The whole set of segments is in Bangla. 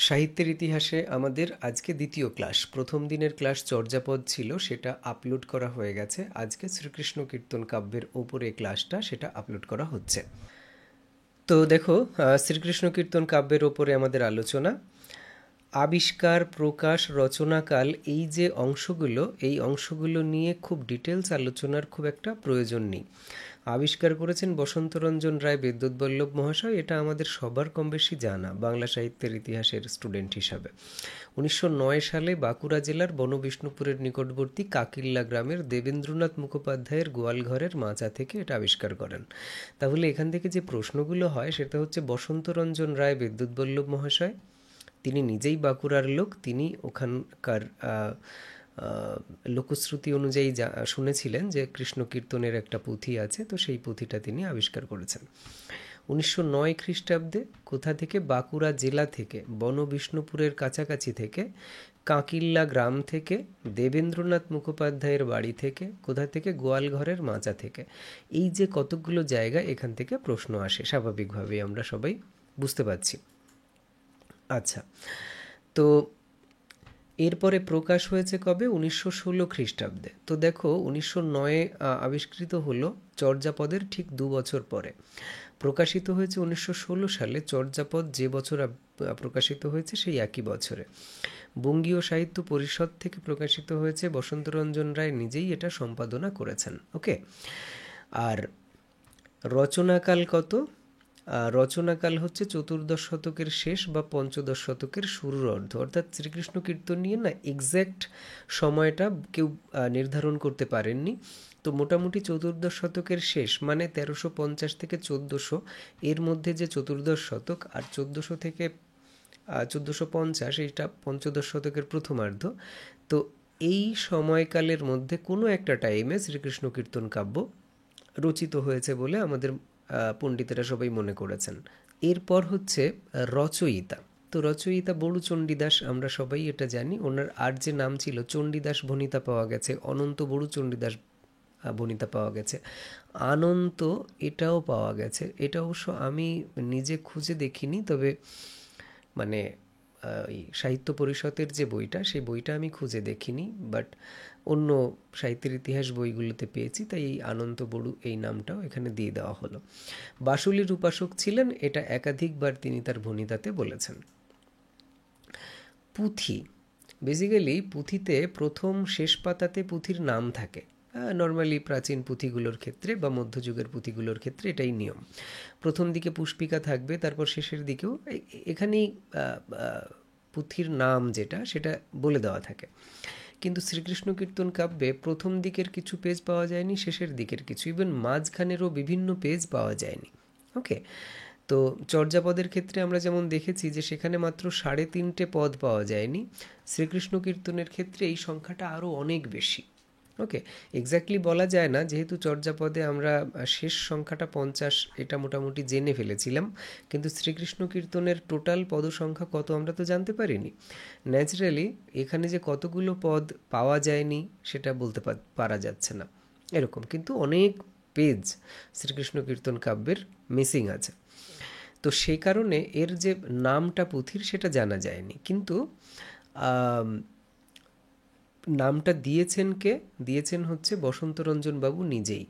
সাহিত্যের ইতিহাসে আমাদের আজকে দ্বিতীয় ক্লাস। প্রথম দিনের ক্লাস চর্যাপদ ছিল, সেটা আপলোড করা হয়ে গেছে। আজকে শ্রীকৃষ্ণ কীর্তন কাব্যের ওপরে ক্লাসটা, সেটা আপলোড করা হচ্ছে। তো দেখো, শ্রীকৃষ্ণ কীর্তন কাব্যের ওপরে আমাদের আলোচনা। আবিষ্কার, প্রকাশ, রচনাকাল, এই যে অংশগুলো, এই অংশগুলো নিয়ে খুব ডিটেলস আলোচনার খুব একটা প্রয়োজন নেই। আবিষ্কার করেছেন বসন্তরঞ্জন রায় বিদ্যুৎবল্লভ মহাশয়, এটা আমাদের সবার কম বেশি জানা বাংলা সাহিত্যের ইতিহাসের স্টুডেন্ট হিসাবে। 1909 সালে বাঁকুড়া জেলার বনবিষ্ণুপুরের নিকটবর্তী কাকিল্লা গ্রামের দেবেন্দ্রনাথ মুখোপাধ্যায়ের গোয়ালঘরের মাচা থেকে এটা আবিষ্কার করেন। তাহলে এখান থেকে যে প্রশ্নগুলো হয় সেটা হচ্ছে, বসন্তরঞ্জন রায় বিদ্যুৎবল্লভ মহাশয় তিনি নিজেই বাঁকুড়ার লোক, তিনি ওখানকার লোকশ্রুতি অনুযায়ী শুনেছিলেন যে কৃষ্ণ কীর্তনের একটা পুঁথি আছে, তো সেই পুঁথিটা তিনি আবিষ্কার করেছেন। 1909 খ্রিস্টাব্দে কোথা থেকে? বাঁকুড়া জেলা থেকে, বনবিষ্ণুপুরের কাছাকাছি থেকে, কাঁকিল্লা গ্রাম থেকে, দেবেন্দ্রনাথ মুখোপাধ্যায়ের বাড়ি থেকে, কোথা থেকে? গোয়ালঘরের মাচা থেকে। এই যে কতগুলো জায়গা, এখান থেকে প্রশ্ন আসে স্বাভাবিকভাবেই, আমরা সবাই বুঝতে পারছি। আচ্ছা, তো এরপরে প্রকাশ হয়েছে কবে? 1916 খ্রিস্টাব্দে। তো দেখো, 1909 আবিষ্কৃত হলো চর্যাপদের ঠিক 2 বছর পরে। প্রকাশিত হয়েছে 1916 সালে। চর্যাপদ যে বছর প্রকাশিত হয়েছে সেই একই বছরে। বঙ্গীয় সাহিত্য পরিষদ থেকে প্রকাশিত হয়েছে, বসন্তরঞ্জন রায় নিজেই এটা সম্পাদনা করেছেন। ওকে, আর রচনাকাল কত? রচনাকাল হচ্ছে চতুর্দশ শতকের শেষ বা পঞ্চদশ শতকের শুরুর অর্ধ। অর্থাৎ শ্রীকৃষ্ণ কীর্তন নিয়ে না এক্স্যাক্ট সময়টা কেউ নির্ধারণ করতে পারেননি। তো মোটামুটি চতুর্দশ শতকের শেষ, মানে 1350 থেকে 1400, এর মধ্যে যে চতুর্দশ শতক, আর 1400 থেকে 1450, এইটা পঞ্চদশ শতকের প্রথমার্ধ। তো এই সময়কালের মধ্যে কোনো একটা টাইমে শ্রীকৃষ্ণ কীর্তন কাব্য রচিত হয়েছে বলে আমাদের পণ্ডিতেরা সবাই মনে করেছেন। এরপর হচ্ছে রচয়িতা। তো রচয়িতা বড়ু চণ্ডীদাস, আমরা সবাই এটা জানি। ওনার আর যে নাম ছিল, চণ্ডীদাস ভণিতা পাওয়া গেছে, অনন্ত বড়ু চণ্ডীদাস ভণিতা পাওয়া গেছে, আনন্ত এটাও পাওয়া গেছে। এটা অবশ্য আমি নিজে খুঁজে দেখিনি, তবে মানে ওই সাহিত্য পরিষদের যে বইটা, সেই বইটা আমি খুঁজে দেখিনি, বাট অন্য সাহিত্যের ইতিহাস বইগুলোতে পেয়েছি, তাই এই আনন্ত বড়ু এই নামটাও এখানে দিয়ে দেওয়া হলো। বাসুলির উপাসক ছিলেন, এটা একাধিকবার তিনি তার ভণিতাতে বলেছেন। পুঁথি, বেসিক্যালি পুঁথিতে প্রথম শেষ পাতাতে পুঁথির নাম থাকে। নর্মালি প্রাচীন পুঁথিগুলোর ক্ষেত্রে বা মধ্যযুগের পুঁথিগুলোর ক্ষেত্রে এটাই নিয়ম। প্রথম দিকে পুষ্পিকা থাকবে, তারপর শেষের দিকেও এখানেই পুঁথির নাম যেটা, সেটা বলে দেওয়া থাকে। কিন্তু শ্রীকৃষ্ণ কীর্তন কাব্যে প্রথম দিকের কিছু পেজ পাওয়া যায়নি, শেষের দিকের কিছু, ইভেন মাঝখানেরও বিভিন্ন পেজ পাওয়া যায়নি। ওকে, তো চর্যাপদের ক্ষেত্রে আমরা যেমন দেখেছি যে সেখানে মাত্র 3.5 পদ পাওয়া যায়নি, শ্রীকৃষ্ণ কীর্তনের ক্ষেত্রে এই সংখ্যাটা আরও অনেক বেশি। ওকে, এক্স্যাক্টলি বলা যায় না, যেহেতু চর্যাপদে আমরা শেষ সংখ্যাটা 50 এটা মোটামুটি জেনে ফেলেছিলাম, কিন্তু শ্রীকৃষ্ণ কীর্তনের টোটাল পদ সংখ্যা কত আমরা তো জানতে পারিনি। ন্যাচারালি এখানে যে কতগুলো পদ পাওয়া যায়নি সেটা বলতে পারা যাচ্ছে না এরকম, কিন্তু অনেক পেজ শ্রীকৃষ্ণ কীর্তন কাব্যের মিসিং আছে। তো সেই কারণে এর যে নামটা পুঁথির সেটা জানা যায়নি, কিন্তু নামটা দিয়েছেন কে? দিয়েছেন হচ্ছে বসন্তরঞ্জন বাবু নিজেই।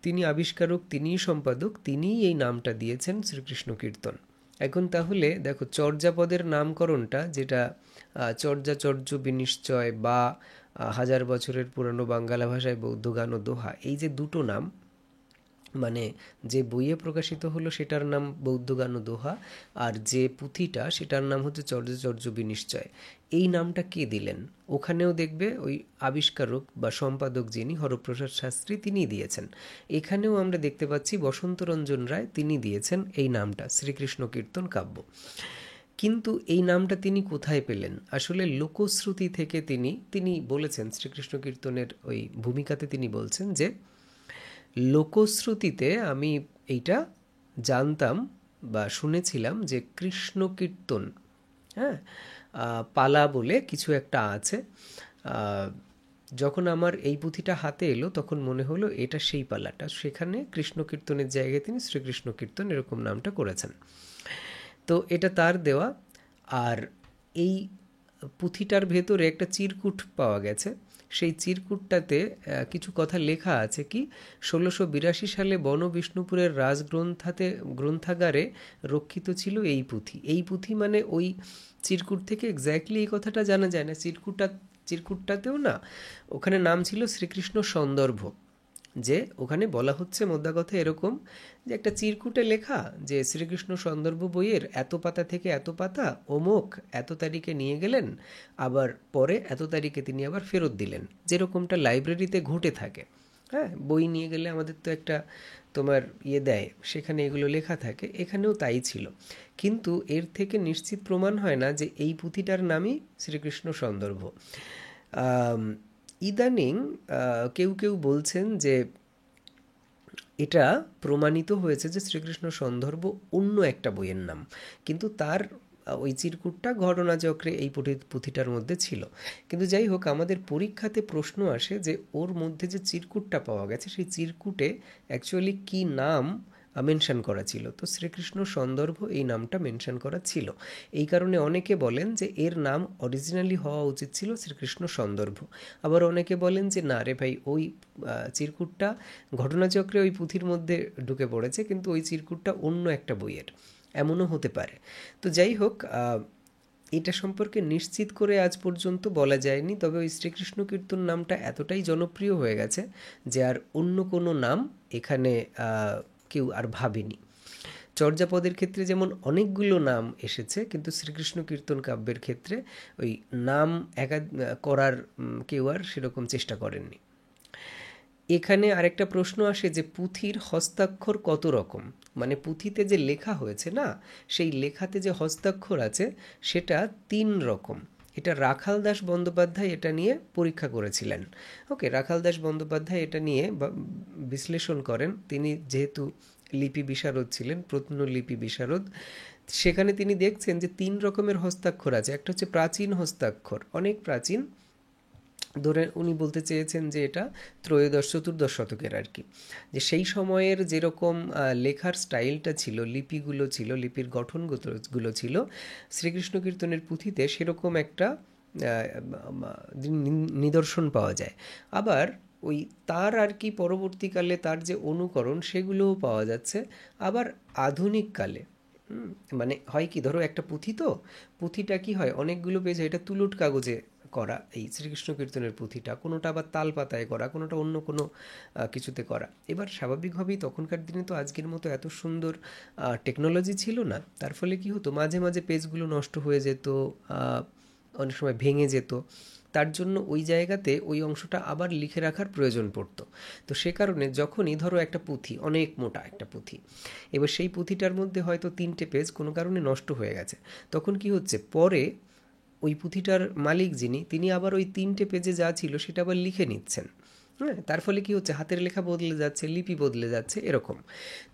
তিনি আবিষ্কারক, তিনিই সম্পাদক, তিনিই এই নামটা দিয়েছেন শ্রীকৃষ্ণ কীর্তন। এখন তাহলে দেখো, চর্যাপদের নামকরণটা, যেটা চর্যাচর্য বিনিশ্চয় বা 1000 বছরের পুরানো বাঙ্গালা ভাষায় বৌদ্ধ গান ও দোহা, এই যে দুটো নাম, মানে যে বইয়ে প্রকাশিত হলো সেটার নাম বৌদ্ধ গান ও দোহা, আর যে পুঁথিটা সেটার নাম হচ্ছে চর্যাচর্য বিনিশ্চয়। এই নামটা কে দিলেন? ওখানেও দেখবে ওই আবিষ্কারক বা সম্পাদক যিনি, হরপ্রসাদ শাস্ত্রী, তিনি দিয়েছেন। এখানেও আমরা দেখতে পাচ্ছি বসন্তরঞ্জন রায়, তিনি দিয়েছেন এই নামটা শ্রীকৃষ্ণ কীর্তন কাব্য। কিন্তু এই নামটা তিনি কোথায় পেলেন? আসলে লোকশ্রুতি থেকে তিনি বলেছেন, শ্রীকৃষ্ণ কীর্তনের ওই ভূমিকাতে তিনি বলছেন যে, লোকশ্রুতিতে আমি এইটা জানতাম বা শুনেছিলাম যে কৃষ্ণ কীর্তন, হ্যাঁ, পালা বলে কিছু একটা আছে। যখন আমার এই পুঁথিটা হাতে এলো তখন মনে হলো এটা সেই পালাটা, সেখানে কৃষ্ণ কীর্তনের জায়গায় তিনি শ্রীকৃষ্ণ কীর্তন এরকম নামটা করেছেন। তো এটা তার দেওয়া। আর এই পুঁথিটার ভেতরে একটা চিরকুট পাওয়া গেছে। সেই চিরকুটটাতে কিছু কথা লেখা আছে কি 1682 সালে বনবিষ্ণুপুরের গ্রন্থাগারে রক্ষিত ছিল এই পুঁথি। এই পুঁথি মানে ওই চিরকুট থেকে এক্স্যাক্টলি এই কথাটা জানা যায় না। চিরকুটটাতেও না ওখানে নাম ছিল শ্রীকৃষ্ণ সন্দর্ভ, যে ওখানে বলা হচ্ছে মোদ্দা কথা এরকম যে একটা চিরকুটে লেখা যে শ্রীকৃষ্ণ সন্দর্ভ বইয়ের এত পাতা থেকে এত পাতা অমুক এত তারিখে নিয়ে গেলেন, আবার পরে এত তারিখে তিনি আবার ফেরত দিলেন, যেরকমটা লাইব্রেরিতে ঘটে থাকে। হ্যাঁ, বই নিয়ে গেলে আমাদের তো একটা তোমার দেয়, সেখানে এগুলো লেখা থাকে, এখানেও তাই ছিল। কিন্তু এর থেকে নিশ্চিত প্রমাণ হয় না যে এই পুঁথিটার নামই শ্রীকৃষ্ণ সন্দর্ভ। ইদানিং কেউ কেউ বলছেন যে এটা প্রমাণিত হয়েছে যে শ্রীকৃষ্ণ সন্দর্ভ অন্য একটা বইয়ের নাম, কিন্তু তার ওই চিরকুটটা ঘটনাচক্রে এই পুঁথিটার মধ্যে ছিল। কিন্তু যাই হোক, আমাদের পরীক্ষাতে প্রশ্ন আসে যে ওর মধ্যে যে চিরকুটটা পাওয়া গেছে সেই চিরকুটে অ্যাকচুয়ালি কী নাম মেনশন করা ছিল। তো শ্রীকৃষ্ণ সন্দর্ভ এই নামটা মেনশন করা ছিল। এই কারণে অনেকে বলেন যে এর নাম অরিজিনালি হওয়া উচিত ছিল শ্রীকৃষ্ণ সন্দর্ভ। আবার অনেকে বলেন যে না রে ভাই, ওই চিরকুটটা ঘটনাচক্রে ওই পুঁথির মধ্যে ঢুকে পড়েছে, কিন্তু ওই চিরকুটটা অন্য একটা বইয়ের, এমনও হতে পারে। তো যাই হোক, এটা সম্পর্কে নিশ্চিত করে আজ পর্যন্ত বলা যায়নি। তবে ওই শ্রীকৃষ্ণ কীর্তন নামটা এতটাই জনপ্রিয় হয়ে গেছে যে আর অন্য কোনো নাম এখানে কেউ আর ভাবেনি। চর্যাপদের ক্ষেত্রে যেমন অনেকগুলো নাম এসেছে, কিন্তু শ্রীকৃষ্ণ কীর্তন কাব্যের ক্ষেত্রে ওই নাম করার কেউ আর সেরকম চেষ্টা করেননি। এখানে আরেকটা প্রশ্ন আসে যে পুঁথির হস্তাক্ষর কত রকম, মানে পুঁথিতে যে লেখা হয়েছে না, সেই লেখাতে যে হস্তাক্ষর আছে সেটা 3 রকম। এটা রাখাল দাস বন্দ্যোপাধ্যায় এটা নিয়ে পরীক্ষা করেছিলেন। ওকে, রাখাল দাস বন্দ্যোপাধ্যায় এটা নিয়ে বিশ্লেষণ করেন। তিনি যেহেতু লিপি বিশারদ ছিলেন, প্রত্নলিপি বিশারদ, সেখানে তিনি দেখছেন যে 3 রকমের হস্তাক্ষর আছে। একটা হচ্ছে প্রাচীন হস্তাক্ষর, অনেক প্রাচীন, ধরে উনি বলতে চেয়েছেন যে এটা ত্রয়োদশ চতুর্দশ শতকের আর কি, যে সেই সময়ের যেরকম লেখার স্টাইলটা ছিল, লিপিগুলো ছিল, লিপির গঠনগুলো ছিল, শ্রীকৃষ্ণ কীর্তনের পুঁথিতে সেরকম একটা নিদর্শন পাওয়া যায়। আবার ওই তার আর কি পরবর্তীকালে তার যে অনুকরণ সেগুলোও পাওয়া যাচ্ছে। আবার আধুনিক কালে মানে হয় কি, ধরো একটা পুঁথি, তো পুঁথিটা কি হয় অনেকগুলো পেজ, এটা তুলুট কাগজে করা এই শ্রীকৃষ্ণ কীর্তনের পুঁথিটা, কোনোটা আবার তাল পাতায় করা, কোনোটা অন্য কোনো কিছুতে করা। এবার স্বাভাবিকভাবেই তখনকার দিনে তো আজকের মতো এত সুন্দর টেকনোলজি ছিল না, তার ফলে কি হতো মাঝে মাঝে পেজগুলো নষ্ট হয়ে যেত, অনেক সময় ভেঙে যেত। তার জন্য ওই জায়গাতে ওই অংশটা আবার লিখে রাখার প্রয়োজন পড়তো। তো সে কারণে যখনই ধরো একটা পুঁথি, অনেক মোটা একটা পুঁথি, এবার সেই পুঁথিটার মধ্যে হয়তো 3টে পেজ কোনো কারণে নষ্ট হয়ে গেছে, তখন কি হচ্ছে পরে ওই পুঁথিটার মালিক যিনি, তিনি আবার ওই 3টে পেজে যা ছিল সেটা আবার লিখে নিচ্ছেন। হ্যাঁ, তার ফলে কি হচ্ছে হাতের লেখা বদলে যাচ্ছে, লিপি বদলে যাচ্ছে, এরকম।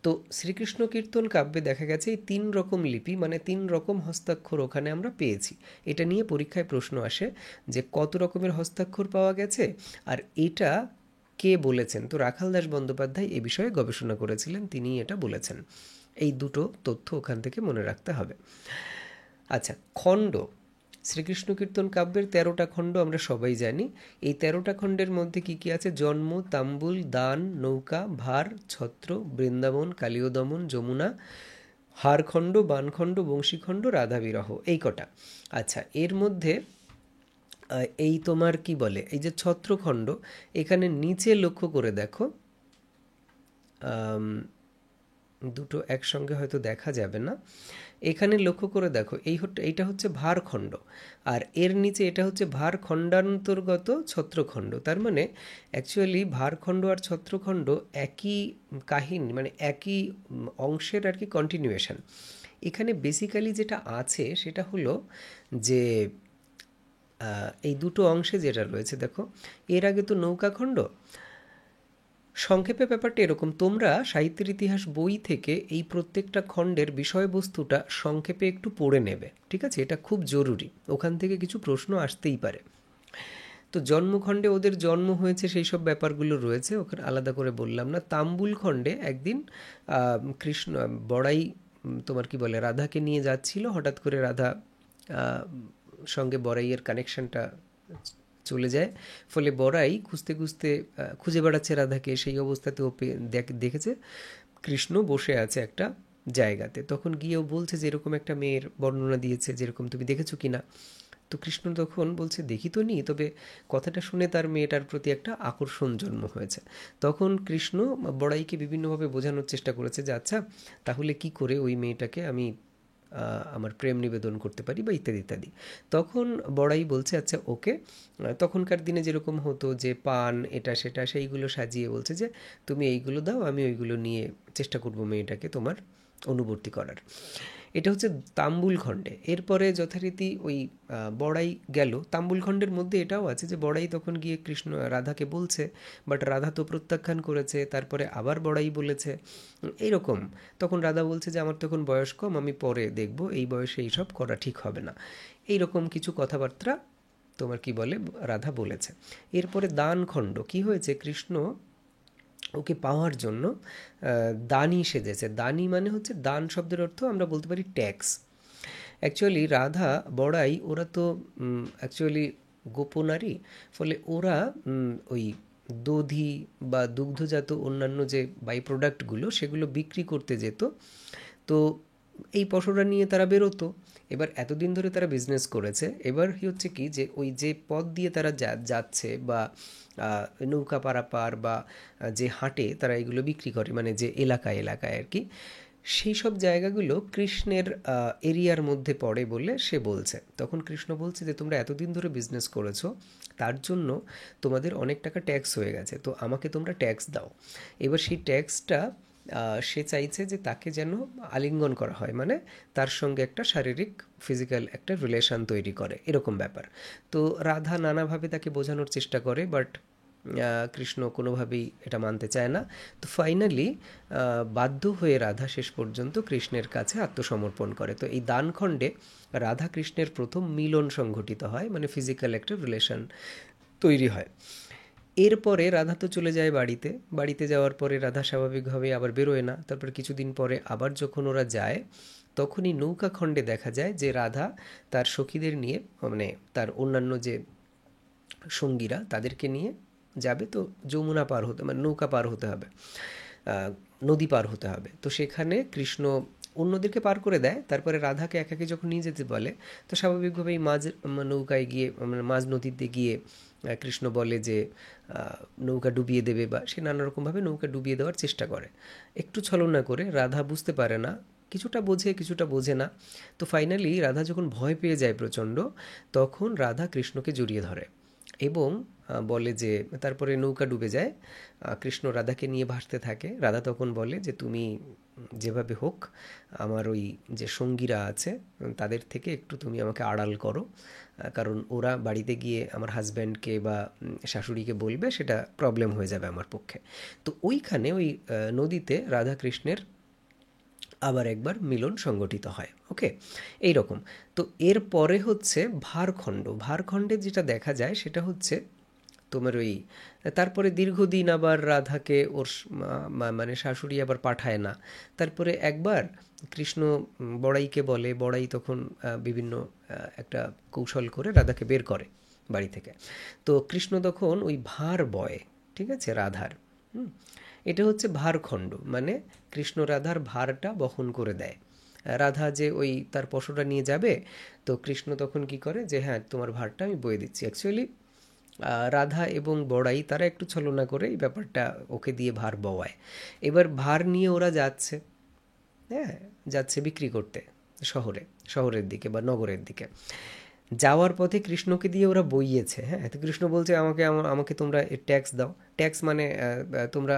তো শ্রীকৃষ্ণ কীর্তন কাব্যে দেখা গেছে এই 3 রকম লিপি, মানে 3 রকম হস্তাক্ষর ওখানে আমরা পেয়েছি। এটা নিয়ে পরীক্ষায় প্রশ্ন আসে যে কত রকমের হস্তাক্ষর পাওয়া গেছে আর এটা কে বলেছেন। তো রাখাল দাস বন্দ্যোপাধ্যায় এ বিষয়ে গবেষণা করেছিলেন, তিনি এটা বলেছেন। এই দুটো তথ্য ওখান থেকে মনে রাখতে হবে। আচ্ছা, খণ্ড, শ্রীকৃষ্ণ কীর্তন কাব্যের 13টা খণ্ড আমরা সবাই জানি। এই 13টা খণ্ডের মধ্যে কি কি আছে? জন্ম, তাম্বুল, দান, নৌকা, ভার, ছত্র, বৃন্দাবন, কালীয় দমন, যমুনা, হারখণ্ড, বানখণ্ড, বংশীখণ্ড, রাধা বিরহ, এই কটা। আচ্ছা, এর মধ্যে এই তোমার কি বলে, এই যে ছত্রখণ্ড, এখানে নিচে লক্ষ্য করে দেখো, দুটো একসঙ্গে হয়তো দেখা যাবে না, এখানে লক্ষ্য করে দেখো, এইটা হচ্ছে ভারখণ্ড, আর এর নিচে এটা হচ্ছে ভারখণ্ডান্তর্গত ছত্রখণ্ড। তার মানে অ্যাকচুয়ালি ভারখণ্ড আর ছত্রখণ্ড একই কাহিনী, মানে একই অংশের আর কি কন্টিনিউয়েশন। এখানে বেসিক্যালি যেটা আছে সেটা হলো যে এই দুটো অংশে যেটা রয়েছে দেখো, এর আগে তো নৌকাখণ্ড। সংক্ষেপে ব্যাপারটা এরকম, তোমরা সাহিত্যের ইতিহাস বই থেকে এই প্রত্যেকটা খণ্ডের বিষয়বস্তুটা সংক্ষেপে একটু পড়ে নেবে, ঠিক আছে? এটা খুব জরুরি, ওখান থেকে কিছু প্রশ্ন আসতেই পারে। তো জন্মখণ্ডে ওদের জন্ম হয়েছে সেই সব ব্যাপারগুলো রয়েছে, ওখানে আলাদা করে বললাম না। তাম্বুল খণ্ডে একদিন কৃষ্ণ বড়াই তোমার কি বলে রাধাকে নিয়ে যাচ্ছিল, হঠাৎ করে রাধা সঙ্গে বড়াইয়ের কানেকশনটা চলে যায়। ফলে বড়াই খুঁজতে খুঁজতে খুঁজে বেড়াচ্ছে রাধাকে। সেই অবস্থাতে ও দেখেছে কৃষ্ণ বসে আছে একটা জায়গাতে। তখন গিয়েও বলছে যে এরকম একটা মেয়ের বর্ণনা দিয়েছে, যেরকম তুমি দেখেছো কি না। তো কৃষ্ণ তখন বলছে দেখি তো নি, তবে কথাটা শুনে তার মেয়েটার প্রতি একটা আকর্ষণ জন্ম হয়েছে। তখন কৃষ্ণ বড়াইকে বিভিন্নভাবে বোঝানোর চেষ্টা করেছে যে আচ্ছা, তাহলে কি করে ওই মেয়েটাকে আমি আমার প্রেম নিবেদন করতে পারি বা ইত্যাদি ইত্যাদি। তখন বড়াই বলছে আচ্ছা ওকে। তখনকার দিনে যেরকম হতো যে পান এটা সেটা সেইগুলো সাজিয়ে বলছে যে তুমি এইগুলো দাও, আমি ওইগুলো নিয়ে চেষ্টা করব মেয়েটাকে তোমার অনুবর্তী করার। এটা হচ্ছে তাম্বুল খণ্ডে। এরপরে যথারীতি ওই বড়াই গেল। তাম্বুল খণ্ডের মধ্যে এটাও আছে যে বড়াই তখন গিয়ে কৃষ্ণ রাধাকে বলছে, বাট রাধা তো প্রত্যাখ্যান করেছে। তারপরে আবার বড়াই বলেছে এইরকম। তখন রাধা বলছে যে আমার তখন বয়স কম, আমি পরে দেখব, এই বয়সে এইসব করা ঠিক হবে না। এইরকম কিছু কথাবার্তা তোমার কি বলে রাধা বলেছে। এরপরে দানখণ্ড কি হয়েছে, কৃষ্ণ ওকে পাওয়ার জন্য দানি সেজেছে। দানি মানে হচ্ছে, দান শব্দের অর্থ আমরা বলতে পারি ট্যাক্স। অ্যাকচুয়ালি রাধা বড়াই ওরা তো অ্যাকচুয়ালি গোপনারী। ফলে ওরা ওই দধি বা দুগ্ধজাত অন্যান্য যে বাই প্রোডাক্টগুলো সেগুলো বিক্রি করতে যেত। তো এই পশুরা নিয়ে তারা বেরোতো। এবার এতদিন ধরে তারা বিজনেস করেছে। এবার হচ্ছে কি যে ওই যে পথ দিয়ে তারা যাচ্ছে বা নৌকা পারাপার বা যে হাটে তারা এগুলো বিক্রি করে, মানে যে এলাকায় এলাকায় আর কি, সেই সব জায়গাগুলো কৃষ্ণের এরিয়ার মধ্যে পড়ে বলে সে বলছে। তখন কৃষ্ণ বলছে যে তোমরা এতদিন ধরে বিজনেস করেছো, তার জন্য তোমাদের অনেক টাকা ট্যাক্স হয়ে গেছে, তো আমাকে তোমরা ট্যাক্স দাও। এবার সেই ট্যাক্সটা সে চাইছে যে তাকে যেন আলিঙ্গন করা হয়, মানে তার সঙ্গে একটা শারীরিক ফিজিক্যাল একটা রিলেশন তৈরি করে, এরকম ব্যাপার। তো রাধা নানাভাবে তাকে বোঝানোর চেষ্টা করে, বাট কৃষ্ণ কোনোভাবেই এটা মানতে চায় না। তো ফাইনালি বাধ্য হয়ে রাধা শেষ পর্যন্ত কৃষ্ণের কাছে আত্মসমর্পণ করে। তো এই দানখণ্ডে রাধা কৃষ্ণের প্রথম মিলন সংঘটিত হয়, মানে ফিজিক্যাল একটা রিলেশন তৈরি হয়। এরপরে রাধা তো চলে যায় বাড়িতে। বাড়িতে যাওয়ার পরে রাধা স্বাভাবিকভাবে আবার বেরোয় না। তারপরে কিছুদিন পরে আবার যখন ওরা যায়, তখনই নৌকা খণ্ডে দেখা যায় যে রাধা তার সখীদের নিয়ে, মানে তার অন্যান্য যে সঙ্গীরা তাদেরকে নিয়ে যাবে। তো যমুনা পার হতে, মানে নৌকা পার হতে হবে, নদী পার হতে হবে। তো সেখানে কৃষ্ণ অন্যদেরকে পার করে দেয়। তারপরে রাধাকে একাকে যখন নিয়ে যেতে বলে, তো স্বাভাবিকভাবেই মাঝ নৌকায় গিয়ে, মানে মাঝ নদীতে গিয়ে কৃষ্ণ বলে যে নৌকা ডুবিয়ে দেবে, বা সে নানা রকমভাবে নৌকা ডুবিয়ে দেওয়ার চেষ্টা করে। একটু ছলনা করে, রাধা বুঝতে পারে না, কিছুটা বোঝে কিছুটা বোঝে না। তো ফাইনালি রাধা যখন ভয় পেয়ে যায় প্রচণ্ড, তখন রাধা কৃষ্ণকে জড়িয়ে ধরে এবং বলে যে, তারপরে নৌকা ডুবে যায়, কৃষ্ণ রাধাকে নিয়ে ভাসতে থাকে। রাধা তখন বলে যে তুমি যেভাবে হোক আমার ওই যে সঙ্গীরা আছে তাদের থেকে একটু তুমি আমাকে আড়াল করো, কারণ ওরা বাড়িতে গিয়ে আমার হাজব্যান্ডকে বা শাশুড়িকে বলবে, সেটা প্রবলেম হয়ে যাবে আমার পক্ষে। তো ওইখানে ওই নদীতে রাধা কৃষ্ণের আবার একবার মিলন সংগঠিত হয়। ওকে, এই রকম। তো এর পরে হচ্ছে ভারখণ্ড। ভারখণ্ডে যেটা দেখা যায় সেটা হচ্ছে তোমার ওই, তারপরে দীর্ঘদিন আবার রাধাকে ওর মানে শাশুড়ি আবার পাঠায় না। তারপরে একবার কৃষ্ণ বড়াইকে বলে, বড়াই তখন বিভিন্ন একটা কৌশল করে রাধাকে বের করে বাড়ি থেকে। তো কৃষ্ণ তখন ওই ভার বয়, ঠিক আছে, রাধার। এটা হচ্ছে ভারখণ্ড, মানে কৃষ্ণ রাধার ভারটা বহন করে দেয়। রাধা যে ওই তার পশুটা নিয়ে যাবে, তো কৃষ্ণ তখন কি করে যে হ্যাঁ তোমার ভারটা আমি বয়ে দিচ্ছি। অ্যাকচুয়ালি রাধা এবং বড়াই তারা একটু ছলনা করে এই ব্যাপারটা ওকে দিয়ে ভার বওয়ায়। এবার ভার নিয়ে ওরা যাচ্ছে, হ্যাঁ, যাচ্ছে বিক্রি করতে শহরের দিকে বা নগরের দিকে। যাওয়ার পথে কৃষ্ণকে দিয়ে ওরা বইয়েছে। হ্যাঁ, তো কৃষ্ণ বলছে আমাকে আমাকে তোমরা ট্যাক্স দাও। ট্যাক্স মানে তোমরা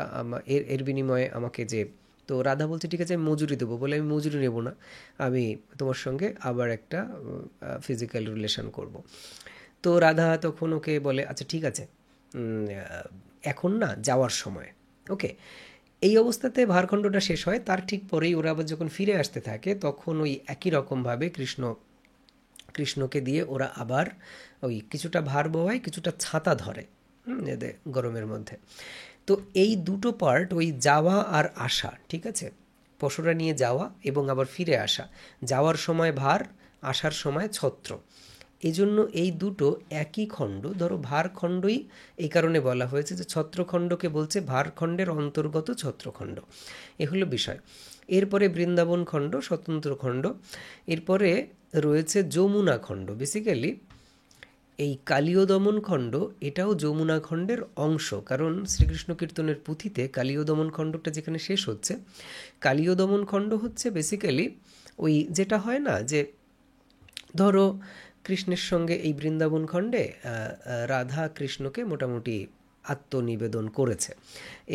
এর এর বিনিময়ে আমাকে যে, তো রাধা বলছে ঠিক আছে আমি মজুরি দেবো। বলে আমি মজুরি নেব না, আমি তোমার সঙ্গে আবার একটা ফিজিক্যাল রিলেশন করব। তো রাধা তখন ওকে বলে আচ্ছা ঠিক আছে, এখন না, যাওয়ার সময়। ওকে, এই অবস্থাতে ভারখণ্ডটা শেষ হয়। তার ঠিক পরেই ওরা আবার যখন ফিরে আসতে থাকে, তখন ওই একই রকমভাবে কৃষ্ণকে দিয়ে ওরা আবার ওই কিছুটা ভার বওয়ায়, কিছুটা ছাতা ধরে এদের গরমের মধ্যে। তো এই দুটো পার্ট, ওই যাওয়া আর আসা, ঠিক আছে, পশুরা নিয়ে যাওয়া এবং আবার ফিরে আসা। যাওয়ার সময় ভার, আসার সময় ছত্র। এজন্য এই দুটো একই খণ্ড, ধরো ভারখণ্ডই এই কারণে বলা হয়েছে যে ছত্রখণ্ডকে বলছে ভারখণ্ডের অন্তর্গত ছত্রখণ্ড। এ হলো বিষয়। এরপরে বৃন্দাবন খণ্ড, স্বতন্ত্র খণ্ড। এরপরে রয়েছে যমুনা খণ্ড। বেসিক্যালি এই কালীয় দমন খণ্ড এটাও যমুনা খণ্ডের অংশ, কারণ শ্রীকৃষ্ণ কীর্তনের পুঁথিতে কালীয় দমন খণ্ডটা যেখানে শেষ হচ্ছে, কালীয় দমন খণ্ড হচ্ছে বেসিক্যালি ওই যেটা হয় না যে ধরো কৃষ্ণের সঙ্গে এই বৃন্দাবন খণ্ডে রাধা কৃষ্ণকে মোটামুটি আত্মনিবেদন করেছে।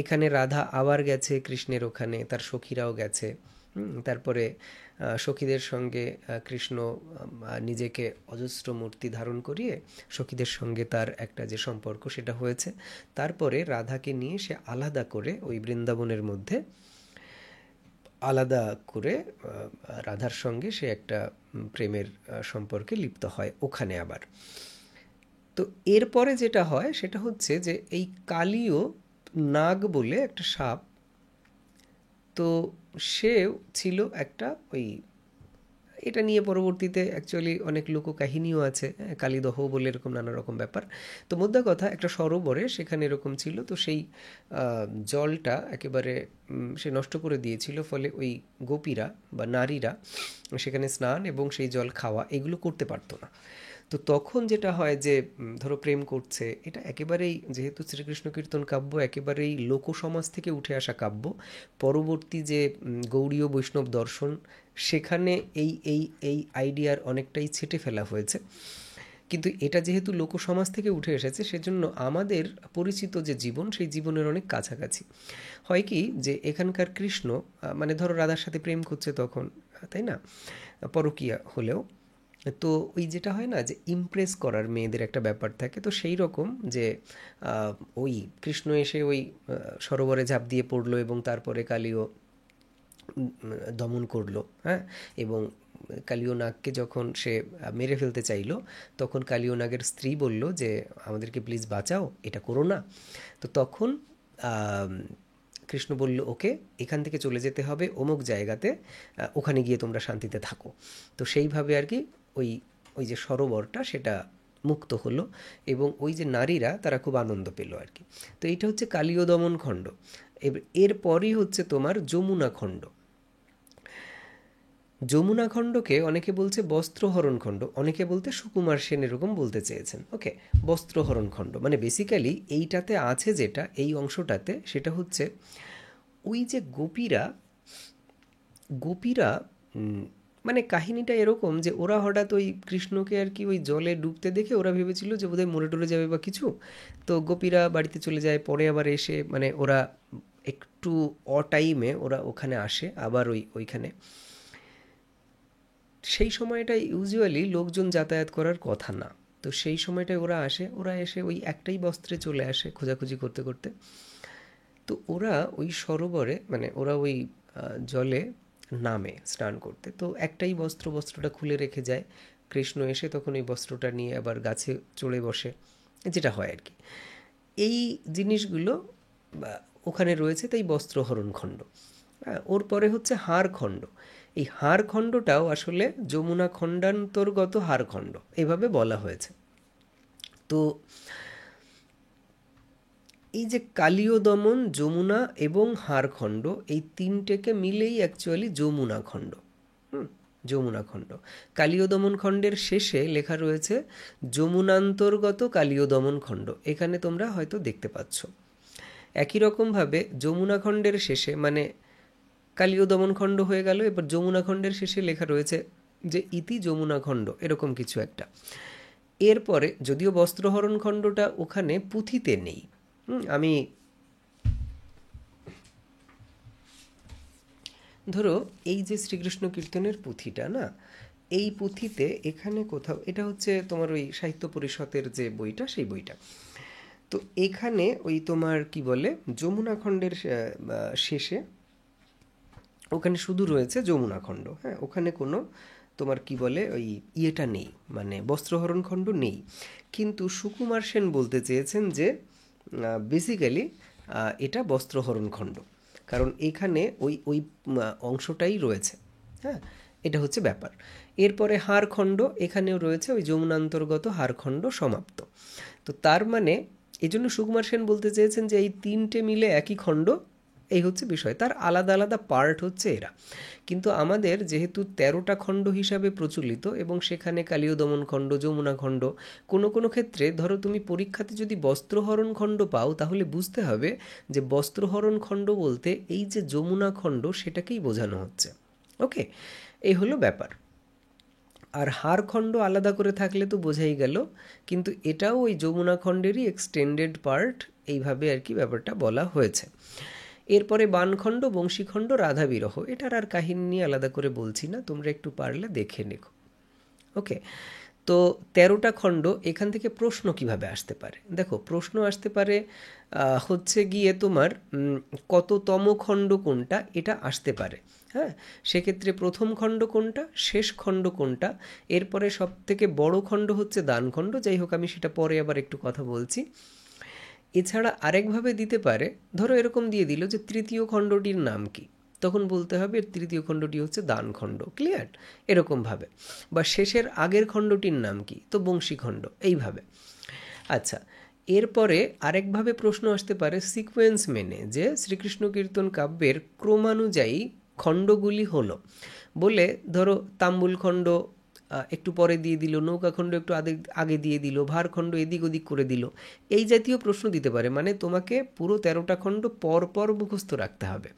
এখানে রাধা আবার গেছে কৃষ্ণের ওখানে, তার সখীরাও গেছে। তারপরে সখীদের সঙ্গে কৃষ্ণ নিজেকে অজস্র মূর্তি ধারণ করিয়ে সখীদের সঙ্গে তার একটা যে সম্পর্ক সেটা হয়েছে। তারপরে রাধাকে নিয়ে সে আলাদা করে ওই বৃন্দাবনের মধ্যে আলাদা করে রাধার সঙ্গে সে একটা প্রেমের সম্পর্কে লিপ্ত হয় ওখানে আবার। তো এরপরে যেটা হয় সেটা হচ্ছে যে এই কালীয় নাগ বলে একটা সাপ, তো সে ছিল একটা ওই, এটা নিয়ে পরবর্তীতে অ্যাকচুয়ালি অনেক লোককাহিনীও আছে, কালীদহ বলে এরকম নানা রকম ব্যাপার। তো মোদ্দা কথা একটা সরোবরে সেখানে এরকম ছিল, তো সেই জলটা একেবারে সে নষ্ট করে দিয়েছিল, ফলে ওই গোপীরা বা নারীরা সেখানে স্নান এবং সেই জল খাওয়া এগুলো করতে পারতো না। তো তখন যেটা হয় যে ধরো প্রেম করছে, এটা একেবারেই যেহেতু শ্রীকৃষ্ণ কীর্তন কাব্য একেবারেই লোকসমাজ থেকে উঠে আসা কাব্য, পরবর্তী যে গৌড়ীয় বৈষ্ণব দর্শন সেখানে এই এই এই আইডিয়ার অনেকটাই ছেটে ফেলা হয়েছে। কিন্তু এটা যেহেতু লোকসমাজ থেকে উঠে এসেছে সেজন্য আমাদের পরিচিত যে জীবন সেই জীবনের অনেক কাছাকাছি। হয় কি যে এখানকার কৃষ্ণ মানে ধরো রাধার সাথে প্রেম করছে তখন, তাই না, পরকীয়া হলেও, তো ওই যেটা হয় না যে ইমপ্রেস করার মেয়েদের একটা ব্যাপার থাকে, তো সেই রকম যে ওই কৃষ্ণ এসে ওই সরোবরে ঝাঁপ দিয়ে পড়লো এবং তারপরে কালীয় দমন করলো, হ্যাঁ, এবং কালীয় নাগকে যখন সে মেরে ফেলতে চাইলো তখন কালীয় নাগের স্ত্রী বলল যে আমাদেরকে প্লিজ বাঁচাও, এটা করো না। তো তখন কৃষ্ণ বলল ওকে এখান থেকে চলে যেতে হবে অমুক জায়গাতে, ওখানে গিয়ে তোমরা শান্তিতে থাকো। তো সেইভাবে আর কি ওই ওই যে সরোবরটা সেটা মুক্ত হলো এবং ওই যে নারীরা তারা খুব আনন্দ পেল আর কি। তো এইটা হচ্ছে কালীয় দমন খণ্ড। এরপরই হচ্ছে তোমার যমুনা খণ্ড। যমুনা খণ্ডকে অনেকে বলছে বস্ত্রহরণ খণ্ড, অনেকে বলতে সুকুমার সেন এরকম বলতে চেয়েছেন। ওকে, বস্ত্রহরণ খণ্ড মানে বেসিক্যালি এইটাতে আছে যেটা, এই অংশটাতে সেটা হচ্ছে ওই যে গোপীরা গোপীরা মানে কাহিনীটা এরকম যে ওরা হঠাৎ ওই কৃষ্ণকে আর কি ওই জলে ডুবতে দেখে ওরা ভেবেছিল যে বোধহয় মরে টরে যাবে বা কিছু, তো গোপীরা বাড়িতে চলে যায়। পরে আবার এসে মানে ওরা একটু অটাইমে ওরা ওখানে আসে আবার ওইখানে। সেই সময়টায় ইউজুয়ালি লোকজন যাতায়াত করার কথা না, তো সেই সময়টায় ওরা এসে ওই একটাই বস্ত্রে চলে আসে খোঁজাখুঁজি করতে করতে। তো ওরা ওই সরোবরে মানে ওরা ওই জলে নামে স্নান করতে, তো একটাই বস্ত্রটা খুলে রেখে যায়। কৃষ্ণ এসে তখন ওই বস্ত্রটা নিয়ে আবার গাছে চড়ে বসে, যেটা হয় আর কি। এই জিনিসগুলো ওখানে রয়েছে, তাই বস্ত্রহরণ খণ্ড। ওর পরে হচ্ছে হাড় খণ্ড। এই হাড় খণ্ডটাও আসলে যমুনা খণ্ডান্তর্গত হাড় খণ্ড এইভাবে বলা হয়েছে। তো এই যে কালীয় দমন, যমুনা এবং হাড় খণ্ড এই তিনটেকে মিলেই অ্যাকচুয়ালি যমুনা খণ্ড। যমুনা খণ্ড। কালীয় দমন খণ্ডের শেষে লেখা রয়েছে যমুনান্তর্গত কালীয় দমন খণ্ড, এখানে তোমরা হয়তো দেখতে পাচ্ছ। একই রকমভাবে যমুনা খণ্ডের শেষে মানে কালীয় দমন খণ্ড হয়ে গেল, এবার যমুনা খণ্ডের শেষে লেখা রয়েছে যে ইতি যমুনা খণ্ড, এরকম কিছু একটা। এরপরে যদিও বস্ত্রহরণ খণ্ডটা ওখানে পুঁথিতে নেই, আমি ধরো এই যে শ্রীকৃষ্ণ কীর্তনের পুঁথিটা না, এই পুঁথিতে এখানে কোথাও, এটা হচ্ছে তোমার ওই সাহিত্য পরিষদের যে বইটা সেই বইটা, তো এখানে ওই তোমার কি বলে যমুনা খণ্ডের শেষে ওখানে শুধু রয়েছে যমুনা খণ্ড, হ্যাঁ, ওখানে কোনো তোমার কি বলে ওই ইয়েটা নেই, মানে বস্ত্রহরণ খণ্ড নেই। কিন্তু সুকুমার সেন বলতে চেয়েছেন যে বেসিক্যালি এটা বস্ত্রহরণ খণ্ড, কারণ এখানে ওই ওই অংশটাই রয়েছে, হ্যাঁ, এটা হচ্ছে ব্যাপার। এরপরে হাড়খণ্ড, এখানেও রয়েছে ওই যমুনান্তর্গত হাড়খণ্ড সমাপ্ত। তো তার মানে এই জন্য সুকুমার সেন বলতে চেয়েছেন যে এই তিনটে মিলে একই খণ্ড, এই হচ্ছে বিষয়। তার আলাদা আলাদা পার্ট হচ্ছে এরা, কিন্তু আমাদের যেহেতু 13টা খণ্ড হিসাবে প্রচলিত এবং সেখানে কালীয় দমন খণ্ড, যমুনা খণ্ড, কোনো কোনো ক্ষেত্রে ধরো তুমি পরীক্ষাতে যদি বস্ত্রহরণ খণ্ড পাও তাহলে বুঝতে হবে যে বস্ত্রহরণ খণ্ড বলতে এই যে যমুনা খণ্ড সেটাকেই বোঝানো হচ্ছে। ওকে, এই হলো ব্যাপার। আর হাড়খণ্ড আলাদা করে থাকলে তো বোঝাই গেল, কিন্তু এটাও ওই যমুনা খণ্ডেরই এক্সটেন্ডেড পার্ট, এইভাবে আর কি ব্যাপারটা বলা হয়েছে। এরপরে বানখণ্ড, বংশীখণ্ড, রাধা বিরহ, এটার আর কাহিনী নিয়ে আলাদা করে বলছি না, তোমরা একটু পারলে দেখে নেখো। ওকে, তো 13টা খণ্ড, এখান থেকে প্রশ্ন কিভাবে আসতে পারে? দেখো, প্রশ্ন আসতে পারে হচ্ছে গিয়ে তোমার কততম খণ্ড কোনটা, এটা আসতে পারে। হ্যাঁ, সেক্ষেত্রে প্রথম খণ্ড কোনটা, শেষ খণ্ড কোনটা, এরপরে সব থেকে বড় খণ্ড হচ্ছে দানখণ্ড। যাই হোক, আমি সেটা পরে আবার একটু কথা বলছি। এছাড়া আরেকভাবে দিতে পারে, ধরো এরকম দিয়ে দিল যে তৃতীয় খণ্ডটির নাম কি, তখন বলতে হবে তৃতীয় খণ্ডটি হচ্ছে দানখণ্ড। ক্লিয়ার? এরকমভাবে। বা শেষের আগের খণ্ডটির নাম কি, তো বংশীখণ্ড, এইভাবে। আচ্ছা, এরপরে আরেকভাবে প্রশ্ন আসতে পারে সিকোয়েন্স মেনে, যে শ্রীকৃষ্ণ কীর্তন কাব্যের ক্রমানুযায়ী খণ্ডগুলি হলো বলে, ধরো তাম্বুল খণ্ড একটু পরে দিয়ে দিল, নৌকাখণ্ড একটু আগে দিয়ে দিল, ভারখণ্ড এদিক ওদিক করে দিল, এই জাতীয় প্রশ্ন দিতে পারে। মানে তোমাকে পুরো 13টা খণ্ড পর পর মুখস্থ রাখতে হবে।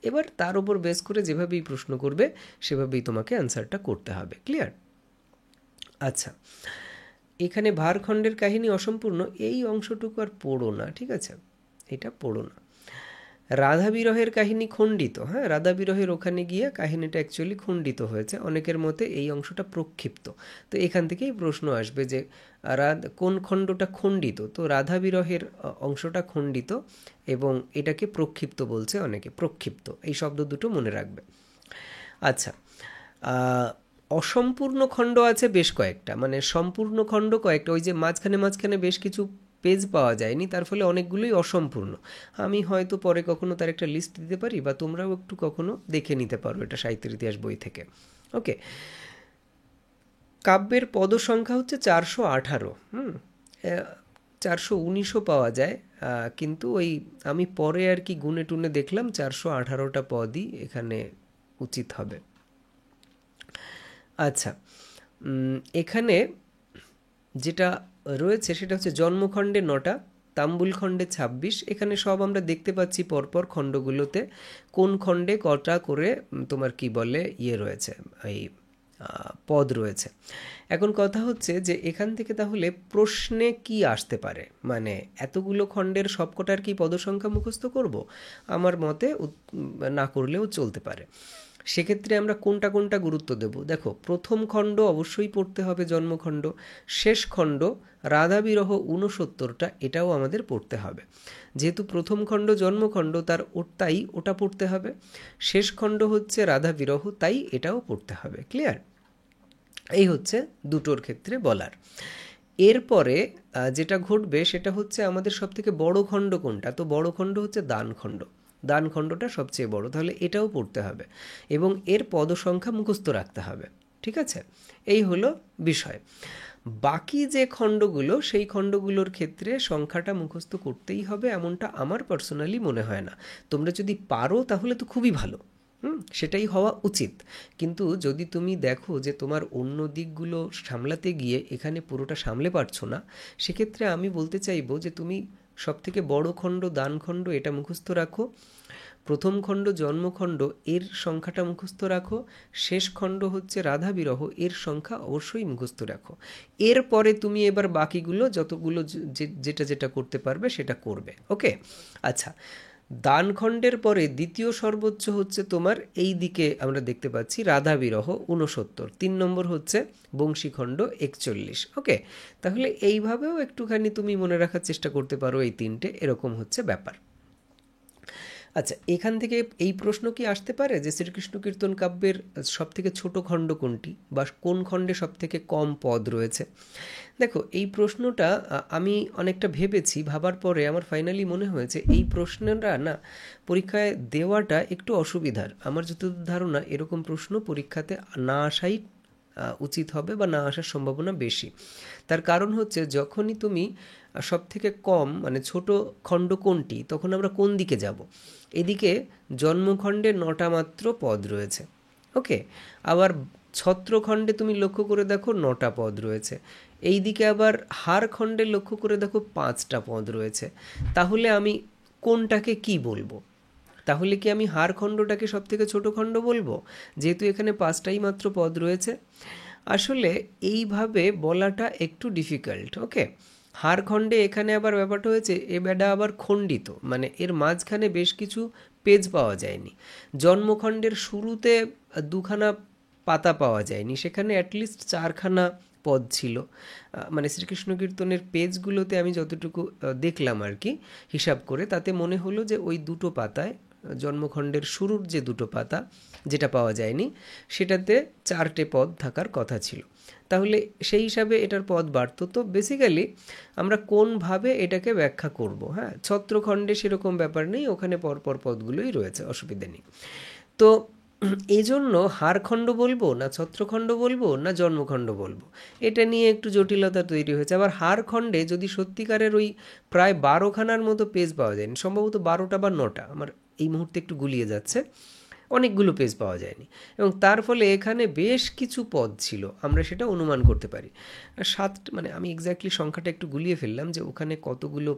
এবার তার উপর বেস করে যেভাবেই প্রশ্ন করবে সেভাবেই তোমাকে অ্যান্সারটা করতে হবে। ক্লিয়ার? আচ্ছা, এখানে ভারখণ্ডের কাহিনী অসম্পূর্ণ, এই অংশটুকু আর পড়ো না, ঠিক আছে? এটা পড়ো না। রাধা বিরহের কাহিনী খণ্ডিত। হ্যাঁ, রাধা বিরহের ওখানে গিয়ে কাহিনীটা অ্যাকচুয়ালি খণ্ডিত হয়েছে, অনেকের মতে এই অংশটা প্রক্ষিপ্ত। তো এখান থেকেই প্রশ্ন আসবে যে কোন খণ্ডটা খণ্ডিত। তো রাধা বিরহের অংশটা খণ্ডিত এবং এটাকে প্রক্ষিপ্ত বলছে অনেকে, প্রক্ষিপ্ত, এই শব্দ দুটো মনে রাখবে। আচ্ছা, অসম্পূর্ণ খণ্ড আছে বেশ কয়েকটা, মানে সম্পূর্ণ খণ্ড কয়েকটা, ওই যে মাঝখানে মাঝখানে বেশ কিছু পেজ পাওয়া যায়নি, তার ফলে অনেকগুলোই অসম্পূর্ণ। আমি হয়তো পরে কখনো তার একটা লিস্ট দিতে পারি, বা তোমরাও একটু কখনো দেখে নিতে পারো এটা সাহিত্যের ইতিহাস বই থেকে। ওকে, কাব্যের পদ সংখ্যা হচ্ছে 418। 419ও পাওয়া যায়, কিন্তু ওই আমি পরে আর কি গুনে টুনে দেখলাম 418টা পদই এখানে উচিত হবে। আচ্ছা, এখানে যেটা রয়েছে সেটা হচ্ছে জন্মখণ্ডে 9টা, তাম্বুল খণ্ডে 26। এখানে সব আমরা দেখতে পাচ্ছি পরপর খণ্ডগুলোতে কোন খণ্ডে কটা করে তোমার কি বলে রয়েছে, এই পদ রয়েছে। এখন কথা হচ্ছে যে এখান থেকে তাহলে প্রশ্নে কি আসতে পারে, মানে এতগুলো খণ্ডের সবকটার কি পদসংখ্যা মুখস্থ করব? আমার মতে না করলেও চলতে পারে। সেক্ষেত্রে আমরা কোনটা কোনটা গুরুত্ব দেব? দেখো, প্রথম খণ্ড অবশ্যই পড়তে হবে, জন্মখণ্ড। শেষ খণ্ড রাধা বিরহ 69টা, এটাও আমাদের পড়তে হবে। যেহেতু প্রথম খণ্ড জন্মখণ্ড, তাই ওটা পড়তে হবে। শেষ খণ্ড হচ্ছে রাধা বিরহ, তাই এটাও পড়তে হবে। ক্লিয়ার? এই হচ্ছে দুটোর ক্ষেত্রে বলার। এরপরে যেটা ঘটবে সেটা হচ্ছে আমাদের সবথেকে বড় খণ্ড কোনটা, তো বড় খণ্ড হচ্ছে দানখণ্ড। দানখণ্ডটা সবচেয়ে বড়, তাহলে এটাও পড়তে হবে এবং এর পদসংখ্যা মুখস্থ রাখতে হবে। ঠিক আছে? এই হলো বিষয়। বাকি যে খণ্ডগুলো, সেই খণ্ডগুলোর ক্ষেত্রে সংখ্যাটা মুখস্থ করতেই হবে এমনটা আমার পার্সোনালি মনে হয় না। তোমরা যদি পারো তাহলে তো খুবই ভালো, সেটাই হওয়া উচিত। কিন্তু যদি তুমি দেখো যে তোমার অন্য দিকগুলো সামলাতে গিয়ে এখানে পুরোটা সামলে পারছো না, সেক্ষেত্রে আমি বলতে চাইবো যে তুমি সবথেকে বড় খণ্ড দানখণ্ড এটা মুখস্থ রাখো, প্রথম খণ্ড জন্মখণ্ড এর সংখ্যাটা মুখস্থ রাখো, শেষ খণ্ড হচ্ছে রাধা বিরহ এর সংখ্যা অবশ্যই মুখস্থ রাখো। এরপরে তুমি এবার বাকিগুলো যতগুলো যেটা যেটা করতে পারবে সেটা করবে। ওকে? আচ্ছা, দানখণ্ডের পরে দ্বিতীয় সর্বোচ্চ হচ্ছে তোমার এই দিকে আমরা দেখতে পাচ্ছি রাধা বিরহ 69, 3 নম্বর হচ্ছে বংশীখণ্ড 41। ওকে, তাহলে এইভাবেও একটুখানি তুমি মনে রাখার চেষ্টা করতে পারো, এই তিনটে এরকম হচ্ছে ব্যাপার। আচ্ছা, এখান থেকে এই প্রশ্ন কি আসতে পারে যে শ্রীকৃষ্ণ কীর্তন কাব্যের সব থেকে ছোট খণ্ড কোনটি, বা কোন খণ্ডে সব থেকে কম পদ রয়েছে? দেখো, এই প্রশ্নটা আমি অনেকটা ভেবেছি, ভাবার পরে আমার ফাইনালি মনে হয়েছে এই প্রশ্নটা না পরীক্ষায় দেওয়াটা একটু অসুবিধার। আমার যতদূর ধারণা এরকম প্রশ্ন পরীক্ষাতে না আসাই উচিত হবে, বা না আসার সম্ভাবনা বেশি। তার কারণ হচ্ছে যখনই তুমি সব থেকে কম মানে ছোট খণ্ড কোনটি, তখন আমরা কোন দিকে যাব? এদিকে জন্মখণ্ডে 9টা মাত্র পদ রয়েছে, ওকে। আবার ছত্রখণ্ডে তুমি লক্ষ্য করে দেখো 9টা পদ রয়েছে। এই দিকে আবার হার খণ্ডে লক্ষ্য করে দেখো 5টা পদ রয়েছে। তাহলে আমি কোনটাকে কি বলবো? তাহলে কি আমি হার খণ্ডটাকে সব থেকে ছোট খণ্ড বলবো, যেহেতু এখানে 5টাই মাত্র পদ রয়েছে? আসলে এইভাবে বলাটা একটু ডিফিকাল্ট, ওকে। হার খণ্ডে এখানে আবার ব্যাপারটা হয়েছে, এ বেডা আবার খণ্ডিত, মানে এর মাঝখানে বেশ কিছু পেজ পাওয়া যায়নি। জন্মখণ্ডের শুরুতে 2খানা পাতা পাওয়া যায়নি, সেখানে অ্যাটলিস্ট 4খানা পদ ছিল। মানে শ্রীকৃষ্ণ কীর্তনের পেজগুলোতে আমি যতটুকু দেখলাম আর কি হিসাব করে, তাতে মনে হলো যে ওই দুটো পাতায়, জন্মখণ্ডের শুরুর যে দুটো পাতা যেটা পাওয়া যায়নি, সেটাতে 4টে পদ থাকার কথা ছিল। তাহলে সেই হিসাবে এটার পদ বাড়ত। তো বেসিক্যালি আমরা কোনভাবে এটাকে ব্যাখ্যা করব? হ্যাঁ, ছত্রখণ্ডে সেরকম ব্যাপার নেই, ওখানে পরপর পদগুলোই রয়েছে, অসুবিধা নেই। তো এই জন্য হারখণ্ড বলবো না ছত্রখণ্ড বলবো না জন্মখণ্ড বলবো, এটা নিয়ে একটু জটিলতা তৈরি হয়েছে। আবার হারখণ্ডে যদি সত্যিকারের ওই প্রায় 12খানার মতো পেজ পাওয়া যায়নি, সম্ভবত 12টা বা 9টা, আমার এই মুহূর্তে একটু গুলিয়ে যাচ্ছে, অনেকগুলো পেজ পাওয়া যায়নি, এবং তার ফলে এখানে বেশ কিছু পদ ছিল, আমরা সেটা অনুমান করতে পারি। 7, মানে আমি এক্স্যাক্টলি সংখ্যাটা একটু গুলিয়ে ফেললাম যে ওখানে কতগুলো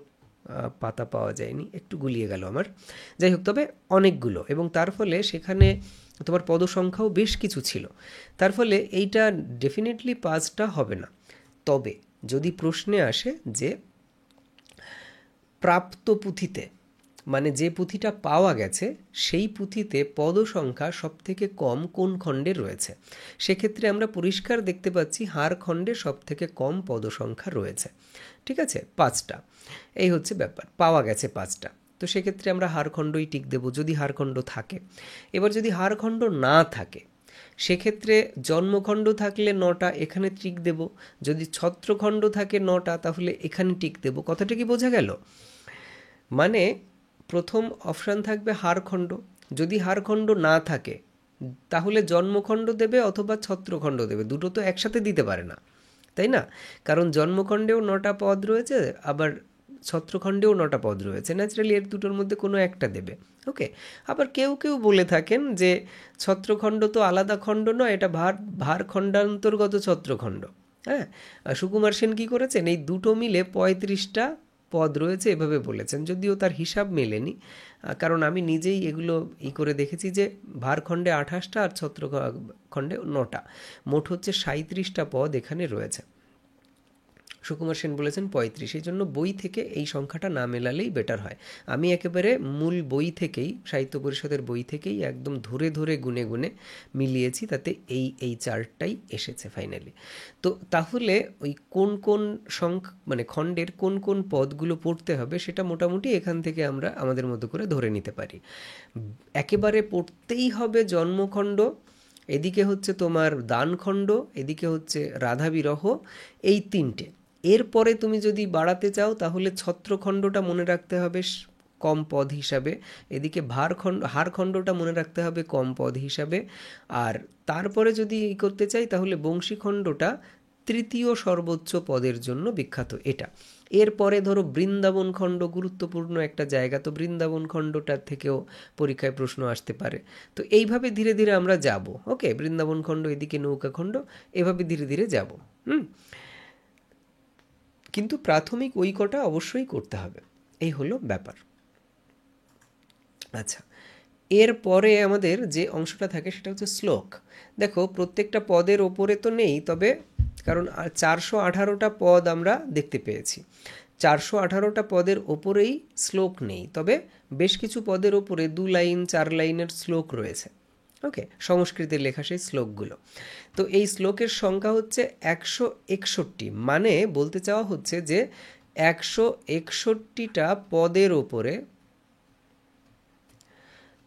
পাতা পাওয়া যায়নি, একটু গুলিয়ে গেল আমার। যাই হোক, তবে অনেকগুলো, এবং তার ফলে সেখানে তোমার পদসংখ্যাও বেশ কিছু ছিল। তার ফলে এইটা ডেফিনেটলি 5টা হবে না। তবে যদি প্রশ্নে আসে যে প্রাপ্ত পুঁথিতে, মানে যে পুঁথিটা পাওয়া গেছে সেই পুঁথিতে পদসংখ্যা সবথেকে কম কোন খণ্ডে রয়েছে, সেক্ষেত্রে আমরা পরিষ্কার দেখতে পাচ্ছি হার খণ্ডে সবথেকে কম পদসংখ্যা রয়েছে। ঠিক আছে, 5টা, এই হচ্ছে ব্যাপার, পাওয়া গেছে 5টা। তো সেক্ষেত্রে আমরা হারখণ্ডই টিক দেব যদি হারখণ্ড থাকে। এবার যদি হারখণ্ড না থাকে, সেক্ষেত্রে জন্মখণ্ড থাকলে 9টা, এখানে টিক দেব। যদি ছত্রখণ্ড থাকে 9টা, তাহলে এখানে টিক দেব। কথাটা কি বোঝা গেল? মানে প্রথম অপশান থাকবে হারখণ্ড, যদি হারখণ্ড না থাকে তাহলে জন্মখণ্ড দেবে অথবা ছত্রখণ্ড দেবে, দুটো তো একসাথে দিতে পারে না, তাই না? কারণ জন্মখণ্ডেও 9টা পদ রয়েছে, আবার ছত্রখণ্ডেও 9টা পদ রয়েছে, ন্যাচারালি এর দুটোর মধ্যে কোনো একটা দেবে, ওকে। আবার কেউ কেউ বলে থাকেন যে ছত্রখণ্ড তো আলাদা খণ্ড নয়, এটা ভার খণ্ডান্তর্গত ছত্রখণ্ড। হ্যাঁ, সুকুমার সেন কী করেছেন, এই দুটো মিলে 35টা পদ রয়েছে এভাবে বলেছেন, যদিও তার হিসাব মেলেনি, কারণ আমি নিজেই এগুলো করে দেখেছি যে ভারখণ্ডে 28টা আর ছত্রখণ্ডে 9টা, মোট হচ্ছে 37টা পদ এখানে রয়েছে। সুকুমার সেন বলেছেন 35, এই জন্য বই থেকে এই সংখ্যাটা না মেলালেই বেটার হয়। আমি একেবারে মূল বই থেকেই, সাহিত্য পরিষদের বই থেকেই একদম ধরে ধরে গুনে গুনে মিলিয়েছি, তাতে এই চার্টটাই এসেছে ফাইনালি। তো তাহলে ওই কোন কোন মানে খণ্ডের কোন কোন পদগুলো পড়তে হবে সেটা মোটামুটি এখান থেকে আমরা আমাদের মতো করে ধরে নিতে পারি। একেবারে পড়তেই হবে জন্মখণ্ড, এদিকে হচ্ছে তোমার দানখণ্ড, এদিকে হচ্ছে রাধা বিরহ, এই 3টে। এরপরে তুমি যদি বাড়াতে চাও তাহলে ছত্রখণ্ডটা মনে রাখতে হবে কম পদ হিসাবে, এদিকে হারখণ্ডটা মনে রাখতে হবে কম পদ হিসাবে, আর তারপরে যদি করতে চাই তাহলে বংশীখণ্ডটা তৃতীয় সর্বোচ্চ পদের জন্য বিখ্যাত এটা। এরপরে ধরো বৃন্দাবন খণ্ড গুরুত্বপূর্ণ একটা জায়গা, তো বৃন্দাবন খণ্ডটার থেকেও পরীক্ষায় প্রশ্ন আসতে পারে। তো এইভাবে ধীরে ধীরে আমরা যাব, ওকে। বৃন্দাবন খণ্ড, এদিকে নৌকা খণ্ড, এভাবে ধীরে ধীরে যাব। কিন্তু প্রাথমিক ওই কটা অবশ্যই করতে হবে, এই হলো ব্যাপার। আচ্ছা, এরপরে আমাদের যে অংশটা থাকে সেটা হচ্ছে শ্লোক। দেখো, প্রত্যেকটা পদের ওপরে তো নেই, তবে কারণ 418টা পদ আমরা দেখতে পেয়েছি, 418টা পদের ওপরেই শ্লোক নেই, তবে বেশ কিছু পদের ওপরে 2 লাইন 4 লাইনের শ্লোক রয়েছে, ওকে, সংস্কৃতে লেখা সেই শ্লোকগুলো। তো এই শ্লোকের সংখ্যা হচ্ছে 161, মানে বলতে চাওয়া হচ্ছে যে 161টা পদের ওপরে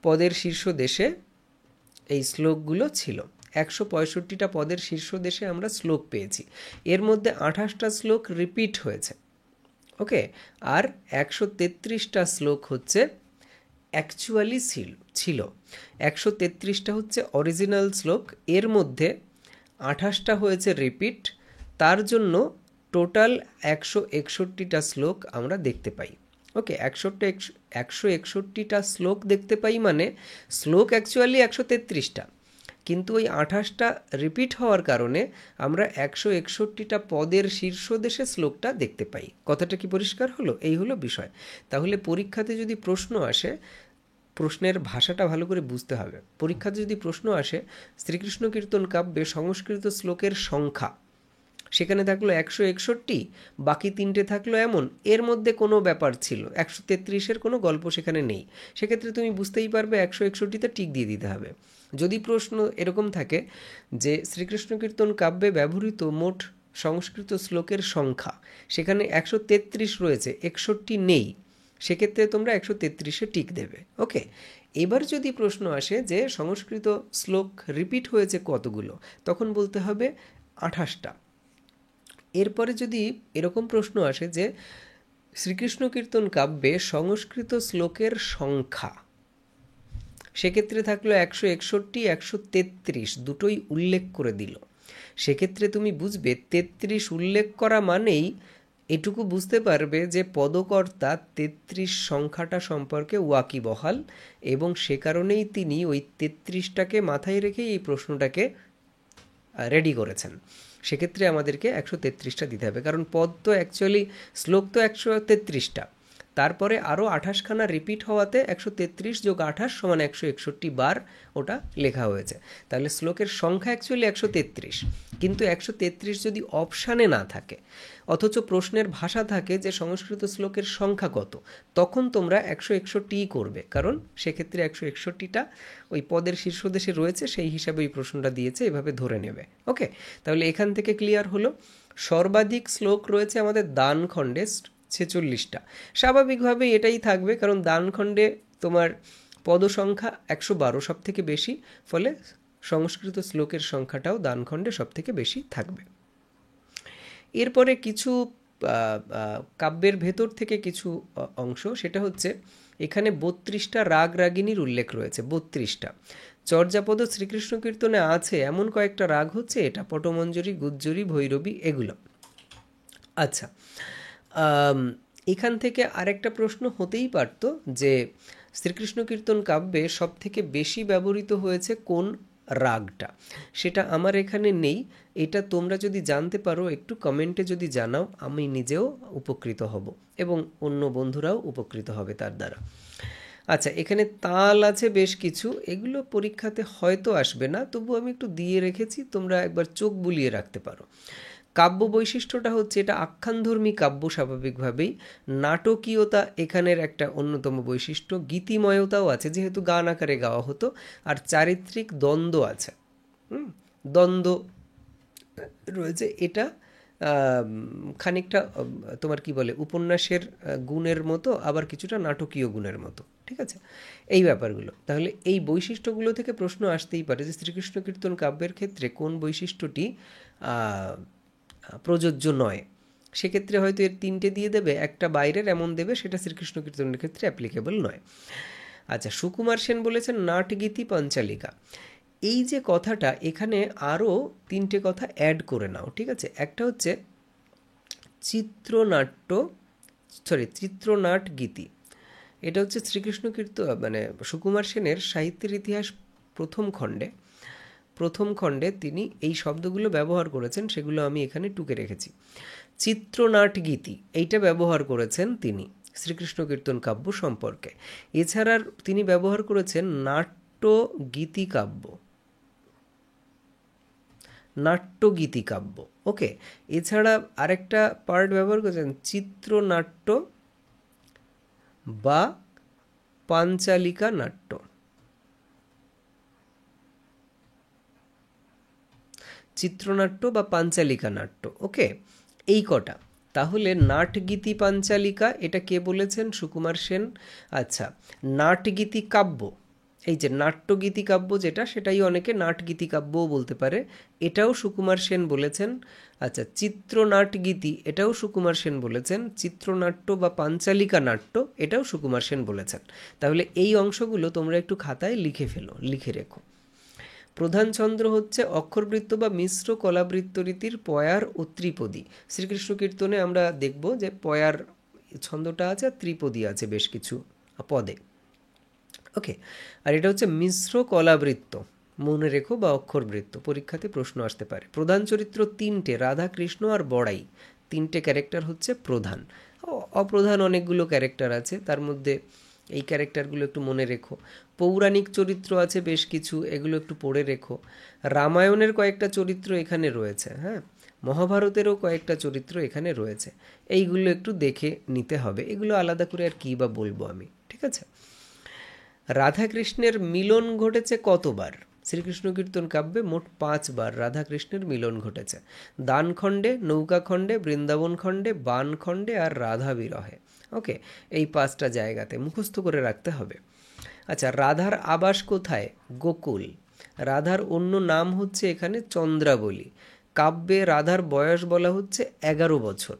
পদের শীর্ষদেশে এই শ্লোকগুলো ছিল। 165টা পদের শীর্ষদেশে আমরা শ্লোক পেয়েছি। এর মধ্যে 28টা শ্লোক রিপিট হয়েছে, ওকে, আর 133টা শ্লোক হচ্ছে অ্যাকচুয়ালি ছিল। 133টা হচ্ছে অরিজিনাল শ্লোক, এর মধ্যে 28টা হয়েছে রিপিট, তার জন্য টোটাল 161টা শ্লোক আমরা দেখতে পাই। ওকে, 161টা শ্লোক দেখতে পাই, মানে শ্লোক অ্যাকচুয়ালি 133টা, কিন্তু ওই 28টা রিপিট হওয়ার কারণে আমরা 161টা পদের শীর্ষদেশে শ্লোকটা দেখতে পাই। কথাটা কি পরিষ্কার হলো? এই হলো বিষয়। তাহলে পরীক্ষাতে যদি প্রশ্ন আসে, প্রশ্নের ভাষাটা ভালো করে বুঝতে হবে। পরীক্ষাতে যদি প্রশ্ন আসে শ্রীকৃষ্ণ কীর্তন কাব্যে সংস্কৃত শ্লোকের সংখ্যা, সেখানে থাকলো 161, বাকি 3টে থাকলো এমন, এর মধ্যে কোনো ব্যাপার ছিল, 133-এর কোনো গল্প সেখানে নেই, সেক্ষেত্রে তুমি বুঝতেই পারবে 161তে টিক দিয়ে দিতে হবে। যদি প্রশ্ন এরকম থাকে যে শ্রীকৃষ্ণ কীর্তন কাব্যে ব্যবহৃত মোট সংস্কৃত শ্লোকের সংখ্যা, সেখানে 133 রয়েছে, 61 নেই, সেক্ষেত্রে তোমরা 133-এ টিক দেবে। ওকে, এবার যদি প্রশ্ন আসে যে সংস্কৃত শ্লোক রিপিট হয়েছে কতগুলো, তখন বলতে হবে 28টা। এরপরে যদি এরকম প্রশ্ন আসে যে শ্রীকৃষ্ণ কীর্তন কাব্যে সংস্কৃত শ্লোকের সংখ্যা, সেক্ষেত্রে থাকলো 161, 133 দুটোই উল্লেখ করে দিল, সেক্ষেত্রে তুমি বুঝবে 33 উল্লেখ করা মানেই এটুকু বুঝতে পারবে যে পদকর্তা 33 সংখ্যাটা সম্পর্কে ওয়াকিবহাল, এবং সে কারণেই তিনি ওই 33টাকে মাথায় রেখে এই প্রশ্নটাকে রেডি করেছেন। সেক্ষেত্রে আমাদেরকে 133টা দিতে হবে, কারণ পদ তো অ্যাকচুয়ালি শ্লোক তো 133টা, তারপরে আরও 28খানা রিপিট হওয়াতে 133 যোগ 28 সমান 161 বার ওটা লেখা হয়েছে। তাহলে শ্লোকের সংখ্যা অ্যাকচুয়ালি 133, কিন্তু 133 যদি অপশানে না থাকে, অথচ প্রশ্নের ভাষা থাকে যে সংস্কৃত শ্লোকের সংখ্যা কত, তখন তোমরা 161ই করবে, কারণ সেক্ষেত্রে 161টা ওই পদের শীর্ষদেশে রয়েছে, সেই হিসাবে ওই প্রশ্নটা দিয়েছে, এভাবে ধরে নেবে। ওকে, তাহলে এখান থেকে ক্লিয়ার হলো। সর্বাধিক শ্লোক রয়েছে আমাদের দানখণ্ডে 46টা। স্বাভাবিকভাবে এটাই থাকবে, কারণ দানখণ্ডে তোমার পদসংখ্যা 112 সব থেকে বেশি, ফলে সংস্কৃত শ্লোকের সংখ্যাটাও দানখণ্ডে সব থেকে বেশি থাকবে। এরপরে কিছু কাব্যের ভেতর থেকে কিছু অংশ, সেটা হচ্ছে এখানে 32টা রাগ রাগিনীর উল্লেখ রয়েছে, 32টা। চর্যাপদ শ্রীকৃষ্ণ কীর্তনে আছে এমন কয়েকটা রাগ হচ্ছে এটা, পটমঞ্জরি, গুজ্জরি, ভৈরবী, এগুলো। আচ্ছা, এখান থেকে আরেকটা প্রশ্ন হতেই পারত যে শ্রীকৃষ্ণ কীর্তন কাব্যে সব থেকে বেশি ব্যবহৃত হয়েছে কোন রাগটা, সেটা আমার এখানে নেই। এটা তোমরা যদি জানতে পারো একটু কমেন্টে যদি জানাও, আমি নিজেও উপকৃত হব এবং অন্য বন্ধুরাও উপকৃত হবে তার দ্বারা। আচ্ছা, এখানে তাল আছে বেশ কিছু, এগুলো পরীক্ষাতে হয়তো আসবে না, তবু আমি একটু দিয়ে রেখেছি, তোমরা একবার চোখ বুলিয়ে রাখতে পারো। কাব্য বৈশিষ্ট্যটা হচ্ছে এটা আখ্যানধর্মী কাব্য, স্বাভাবিকভাবেই নাটকীয়তা এখানের একটা অন্যতম বৈশিষ্ট্য, গীতিময়তাও আছে যেহেতু গান আকারে গাওয়া হতো, আর চারিত্রিক দ্বন্দ্ব আছে, দ্বন্দ্ব রয়েছে। এটা খানিকটা তোমার কি বলে উপন্যাসের গুণের মতো, আবার কিছুটা নাটকীয় গুণের মতো, ঠিক আছে, এই ব্যাপারগুলো। তাহলে এই বৈশিষ্ট্যগুলো থেকে প্রশ্ন আসতেই পারে যে শ্রীকৃষ্ণ কীর্তন কাব্যের ক্ষেত্রে কোন বৈশিষ্ট্যটি প্রযোজ্য নয়, সেক্ষেত্রে হয়তো এর 3টে দিয়ে দেবে, একটা বাইরের এমন দেবে, সেটা শ্রীকৃষ্ণ কীর্তনের ক্ষেত্রে অ্যাপ্লিকেবল নয়। আচ্ছা, সুকুমার সেন বলেছেন নাটগীতি পঞ্চালিকা। এই যে কথাটা, এখানে আরও 3টে কথা অ্যাড করে নাও, ঠিক আছে। একটা হচ্ছে চিত্রনাট গীতি, এটা হচ্ছে শ্রীকৃষ্ণ কীর্তন মানে সুকুমার সেনের সাহিত্যের ইতিহাস প্রথম খণ্ডে তিনি এই শব্দগুলো ব্যবহার করেছেন, সেগুলো আমি এখানে টুকে রেখেছি। চিত্রনাট গীতি এইটা ব্যবহার করেছেন তিনি শ্রীকৃষ্ণ কীর্তন কাব্য সম্পর্কে। এছাড়া তিনি ব্যবহার করেছেন নাট্যগীতিকাব্য, ওকে। এছাড়া আরেকটা পার্ট ব্যবহার করেছেন চিত্রনাট্য বা পাঞ্চালিকা নাট্য। চিত্রনাট্য বা পাঞ্চালিকা নাট্য, ওকে, এই কটা। তাহলে নাটগীতি পাঞ্চালিকা এটা কে বলেছেন? সুকুমার সেন। আচ্ছা, নাটগীতি কাব্য এই যে নাট্যগীতিকাব্য যেটা, সেটাই অনেকে নাটগীতিকাব্যও বলতে পারে, এটাও সুকুমার সেন বলেছেন। আচ্ছা, চিত্রনাটগীতি এটাও সুকুমার সেন বলেছেন। চিত্রনাট্য বা পাঞ্চালিকা নাট্য এটাও সুকুমার সেন বলেছেন। তাহলে এই অংশগুলো তোমরা একটু খাতায় লিখে ফেলো, লিখে রেখো। প্রধান ছন্দ হচ্ছে অক্ষরবৃত্ত বা মিশ্র কলাবৃত্ত রীতির পয়ার ও ত্রিপদী। শ্রীকৃষ্ণ কীর্তনে আমরা দেখব যে পয়ার ছন্দটা আছে আর ত্রিপদী আছে বেশ কিছু পদে। ওকে, আর এটা হচ্ছে মিশ্র কলাবৃত্ত, মনে রেখো, বা অক্ষরবৃত্ত, পরীক্ষাতে প্রশ্ন আসতে পারে। প্রধান চরিত্র তিনটে, রাধা, কৃষ্ণ আর বড়াই, তিনটে ক্যারেক্টার হচ্ছে প্রধান। অপ্রধান অনেকগুলো ক্যারেক্টার আছে, তার মধ্যে এই ক্যারেক্টারগুলো একটু মনে রেখো। পৌরাণিক চরিত্র আছে বেশ কিছু, এগুলো একটু পড়ে রেখো। রামায়ণের কয়েকটা চরিত্র এখানে রয়েছে, হ্যাঁ, মহাভারতেরও কয়েকটা চরিত্র এখানে রয়েছে, এইগুলো একটু দেখে নিতে হবে। এগুলো আলাদা করে আর কী বা বলবো আমি, ঠিক আছে। রাধাকৃষ্ণের মিলন ঘটেছে কতবার? শ্রীকৃষ্ণ কীর্তন কাব্যে মোট 5 বার রাধাকৃষ্ণের মিলন ঘটেছে। দানখণ্ডে, নৌকাখণ্ডে, বৃন্দাবন খণ্ডে, বানখণ্ডে আর রাধা বিরহে। ওকে, এই 5টা জায়গাতে মুখস্থ করে রাখতে হবে। আচ্ছা, রাধার আবাস কোথায়? গোকুল। রাধার অন্য নাম হচ্ছে এখানে চন্দ্রাবলী। কাব্যে রাধার বয়স বলা হচ্ছে 11 বছর।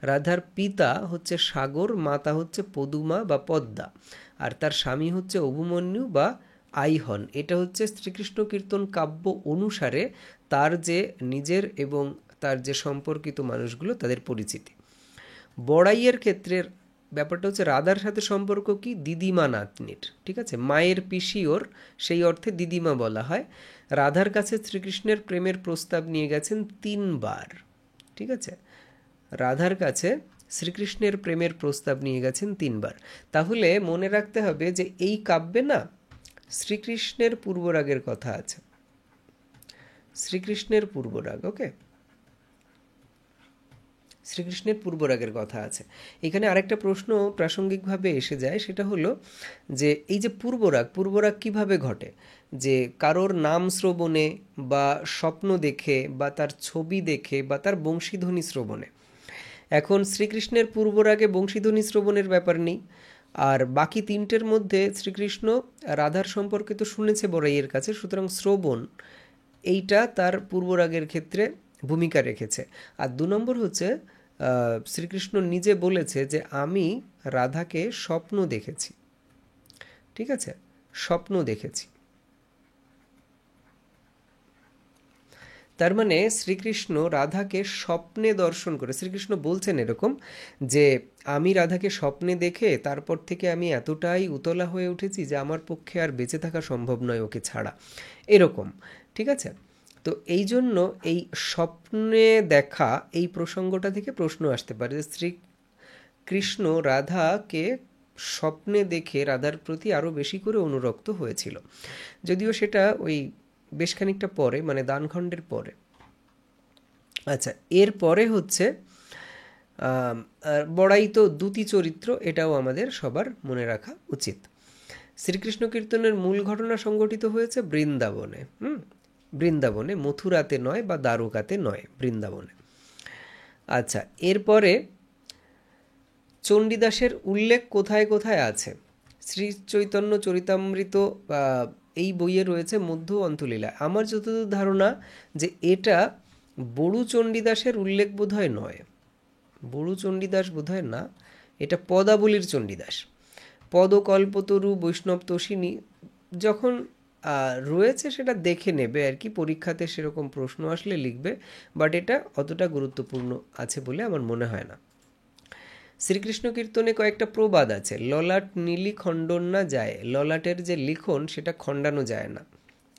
রাধার পিতা হচ্ছে সাগর, মাতা হচ্ছে পদুমা বা পদ্মা, আর তার স্বামী হচ্ছে অভিমন্যু বা আইহন। এটা হচ্ছে শ্রীকৃষ্ণ কীর্তন কাব্য অনুসারে তার যে নিজের এবং তার যে সম্পর্কিত মানুষগুলো তাদের পরিচিতি। বড়াইয়ের ক্ষেত্রের ব্যাপারটা হচ্ছে রাধার সাথে সম্পর্ক কি? দিদিমা নাতনির, ঠিক আছে, মায়ের পিসি ওর, সেই অর্থে দিদিমা বলা হয়। রাধার কাছে শ্রীকৃষ্ণের প্রেমের প্রস্তাব নিয়ে গেছেন 3 বার, ঠিক আছে, রাধার কাছে শ্রীকৃষ্ণের প্রেমের প্রস্তাব নিয়ে গেছেন 3 বার। তাহলে মনে রাখতে হবে যে এই কাব্যে না শ্রীকৃষ্ণের পূর্বরাগের কথা আছে, শ্রীকৃষ্ণের পূর্বরাগ। ওকে, শ্রীকৃষ্ণের পূর্বরাগের কথা আছে। এখানে আরেকটা প্রশ্ন প্রাসঙ্গিকভাবে এসে যায়, সেটা হলো যে এই যে পূর্বরাগ, পূর্বরাগ কিভাবে ঘটে? যে কারোর নাম শ্রবণে বা স্বপ্ন দেখে বা তার ছবি দেখে বা তার বংশীধ্বনি শ্রবণে। এখন শ্রীকৃষ্ণের পূর্বরাগে বংশীধ্বনি শ্রবণের ব্যাপার নেই, আর বাকি 3টের মধ্যে শ্রীকৃষ্ণ রাধার সম্পর্কে তো শুনেছে বড়াইয়ের কাছে, সুতরাং শ্রবণ এইটা তার পূর্বরাগের ক্ষেত্রে ভূমিকা রেখেছে। আর 2 নম্বর হচ্ছে শ্রীকৃষ্ণ নিজে বলেছে যে আমি রাধাকে স্বপ্ন দেখেছি, ঠিক আছে, স্বপ্ন দেখেছি। তার মানে শ্রীকৃষ্ণ রাধাকে স্বপ্নে দর্শন করে, শ্রীকৃষ্ণ বলছেন এরকম যে আমি রাধাকে স্বপ্নে দেখে তারপর থেকে আমি এতটাই উতলা হয়ে উঠেছি যে আমার পক্ষে আর বেঁচে থাকা সম্ভব নয় ওকে ছাড়া, এরকম, ঠিক আছে। তো এই জন্য এই স্বপ্নে দেখা এই প্রসঙ্গটা থেকে প্রশ্ন আসতে পারে যে শ্রীকৃষ্ণ রাধাকে স্বপ্নে দেখে রাধার প্রতি আরও বেশি করে অনুরক্ত হয়েছিল, যদিও সেটা ওই বেশ খানিকটা পরে, মানে দানখণ্ডের পরে। আচ্ছা, এর পরে হচ্ছে বড়াই তো দ্যুতি চরিত্র, এটাও আমাদের সবার মনে রাখা উচিত। শ্রীকৃষ্ণ কীর্তনের মূল ঘটনা সংঘটিত হয়েছে বৃন্দাবনে, বৃন্দাবনে, মথুরাতে নয় বা দ্বারকাতে নয়, বৃন্দাবনে। আচ্ছা, এরপরে চণ্ডীদাসের উল্লেখ কোথায় কোথায় আছে? শ্রী চৈতন্য চরিতামৃত এই বইয়ে রয়েছে মধ্য অন্তলীলা। আমার যতদূর ধারণা যে এটা বড়ু চণ্ডীদাসের উল্লেখ বোধহয় নয়, বড়ু চণ্ডীদাস বোধহয় না, এটা পদাবলীর চণ্ডীদাস। পদকল্পতরু, বৈষ্ণব তোষিনী যখন রয়েছে সেটা দেখে নেবে আর কি, পরীক্ষাতে সেরকম প্রশ্ন আসলে লিখবে, বাট এটা অতটা গুরুত্বপূর্ণ আছে বলে আমার মনে হয় না। শ্রীকৃষ্ণ কীর্তনে কয়েকটা প্রবাদ আছে। ললাট নীলি খণ্ডন না যায়, ললাটের যে লিখন সেটা খণ্ডানো যায় না,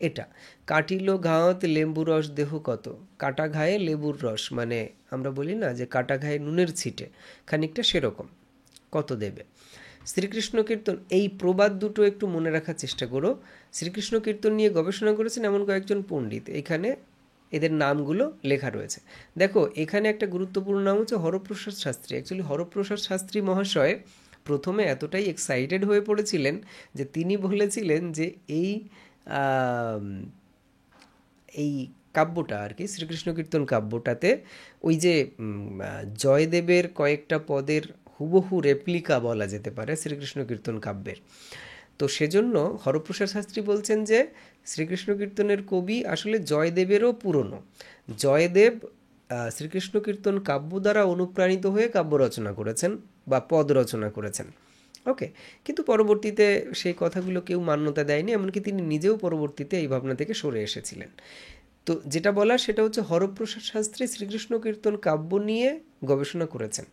এটা। কাটিল ঘাওত লেবু রস দেহ কত, কাটা ঘায়ে লেবুর রস, মানে আমরা বলি না যে কাটা ঘায়ে নুনের ছিটে, খানিকটা সেরকম, কত দেবে। শ্রীকৃষ্ণ কীর্তন, এই প্রবাদ দুটো একটু মনে রাখার চেষ্টা করো। শ্রীকৃষ্ণ কীর্তন নিয়ে গবেষণা করেছেন এমন কয়েকজন পণ্ডিত, এখানে এদের নামগুলো লেখা রয়েছে। দেখো, এখানে একটা গুরুত্বপূর্ণ নাম হচ্ছে হরপ্রসাদ শাস্ত্রী। অ্যাকচুয়ালি হরপ্রসাদ শাস্ত্রী মহাশয় প্রথমে এতটাই এক্সাইটেড হয়ে পড়েছিলেন যে তিনি বলেছিলেন যে এই কাব্যটা আর কি, শ্রীকৃষ্ণ কীর্তন কাব্যটাতে ওই যে জয়দেবের কয়েকটা পদের হুবহু রেপ্লিকা বলা যেতে পারে শ্রীকৃষ্ণ কীর্তন কাব্যের, তো সেজন্য হরপ্রসাদ শাস্ত্রী বলছেন যে শ্রীকৃষ্ণ কীর্তনের কবি আসলে জয়দেবেরও পুরনো। জয়দেব শ্রীকৃষ্ণ কীর্তন কাব্য দ্বারা অনুপ্রাণিত হয়ে কাব্য রচনা করেছেন বা পদ রচনা করেছেন। ওকে, কিন্তু পরবর্তীতে সেই কথাগুলো কেউ মান্যতা দেয়নি, এমনকি তিনি নিজেও পরবর্তীতে এই ভাবনা থেকে সরে এসেছিলেন। তো যেটা বলার সেটা হচ্ছে হরপ্রসাদ শাস্ত্রী শ্রীকৃষ্ণ কীর্তন কাব্য নিয়ে গবেষণা করেছেন।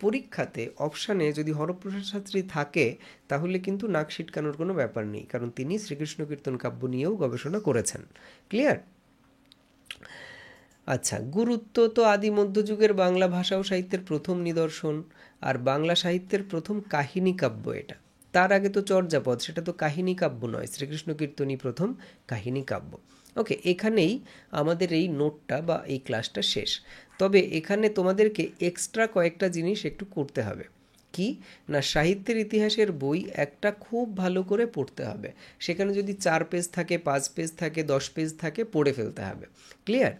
পরীক্ষাতে অপশানে যদি হরপ্রসাদ শাস্ত্রী থাকে তাহলে কিন্তু নাক সিটকানোর কোনো ব্যাপার নেই, কারণ তিনি শ্রীকৃষ্ণ কীর্তন কাব্য নিয়েও গবেষণা করেছেন। ক্লিয়ার? আচ্ছা, গুরুত্ব তো আদি মধ্যযুগের বাংলা ভাষা ও সাহিত্যের প্রথম নিদর্শন, আর বাংলা সাহিত্যের প্রথম কাহিনী কাব্য এটা। তার আগে তো চর্যাপদ, সেটা তো কাহিনী কাব্য নয়, শ্রীকৃষ্ণ কীর্তনই প্রথম কাহিনী কাব্য। ওকে, এখানেই আমাদের এই নোটটা বা এই ক্লাসটা শেষ। তবে এখানে তোমাদেরকে এক্সট্রা কয়েকটা জিনিস একটু করতে হবে। কি না, সাহিত্যের ইতিহাসের বই একটা খুব ভালো করে পড়তে হবে। সেখানে যদি 4 পেজ থাকে, 5 পেজ থাকে, 10 পেজ থাকে, পড়ে ফেলতে হবে। ক্লিয়ার?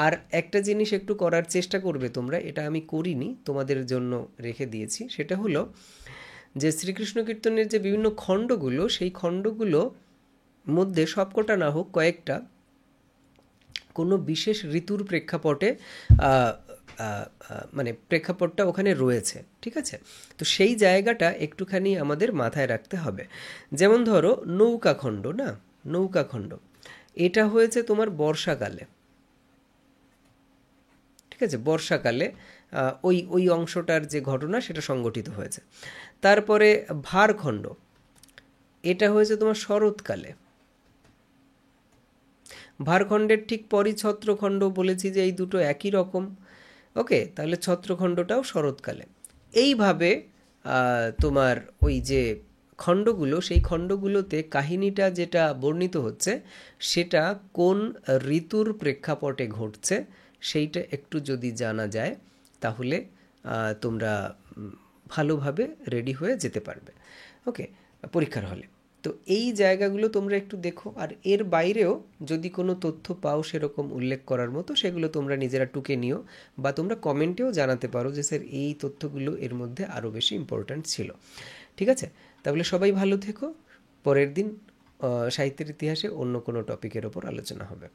আর একটা জিনিস একটু করার চেষ্টা করবে তোমরা, এটা আমি করিনি, তোমাদের জন্য রেখে দিয়েছি। সেটা হলো যে শ্রীকৃষ্ণ কীর্তনের যে বিভিন্ন খণ্ডগুলো, সেই খণ্ডগুলো মধ্যে সবকটা না হোক কয়েকটা কোনো বিশেষ ঋতুর প্রেক্ষাপটে মানে প্রেক্ষাপটটা ওখানে রয়েছে। ঠিক আছে? তো সেই জায়গাটা একটুখানি আমাদের মাথায় রাখতে হবে। যেমন ধরো নৌকাখণ্ড, না, নৌকাখণ্ড এটা হয়েছে তোমার বর্ষাকালে। ঠিক আছে? বর্ষাকালে ওই ওই অংশটার যে ঘটনা সেটা সংগঠিত হয়েছে। তারপরে ভারখণ্ড এটা হয়েছে তোমার শরৎকালে। ভারখণ্ডের ঠিক পরই ছত্রখণ্ড, বলেছি যে এই দুটো একই রকম। ওকে, তাহলে ছত্রখণ্ডটাও শরৎকালে। এইভাবে তোমার ওই যে খণ্ডগুলো, সেই খণ্ডগুলোতে কাহিনীটা যেটা বর্ণিত হচ্ছে সেটা কোন ঋতুর প্রেক্ষাপটে ঘটছে সেইটা একটু যদি জানা যায় তাহলে তোমরা ভালোভাবে রেডি হয়ে যেতে পারবে। ওকে, পরীক্ষার হলে। তো এই জায়গাগুলো তোমরা একটু দেখো, আর এর বাইরেও যদি কোনো তথ্য পাও সেরকম উল্লেখ করার মতো, সেগুলো তোমরা নিজেরা টুকে নিও, বা তোমরা কমেন্টেও জানাতে পারো যে স্যার এই তথ্যগুলো এর মধ্যে আরও বেশি ইম্পর্ট্যান্ট ছিল। ঠিক আছে? তাহলে সবাই ভালো থেকো। পরের দিন সাহিত্যের ইতিহাসে অন্য কোনো টপিকের ওপর আলোচনা হবে।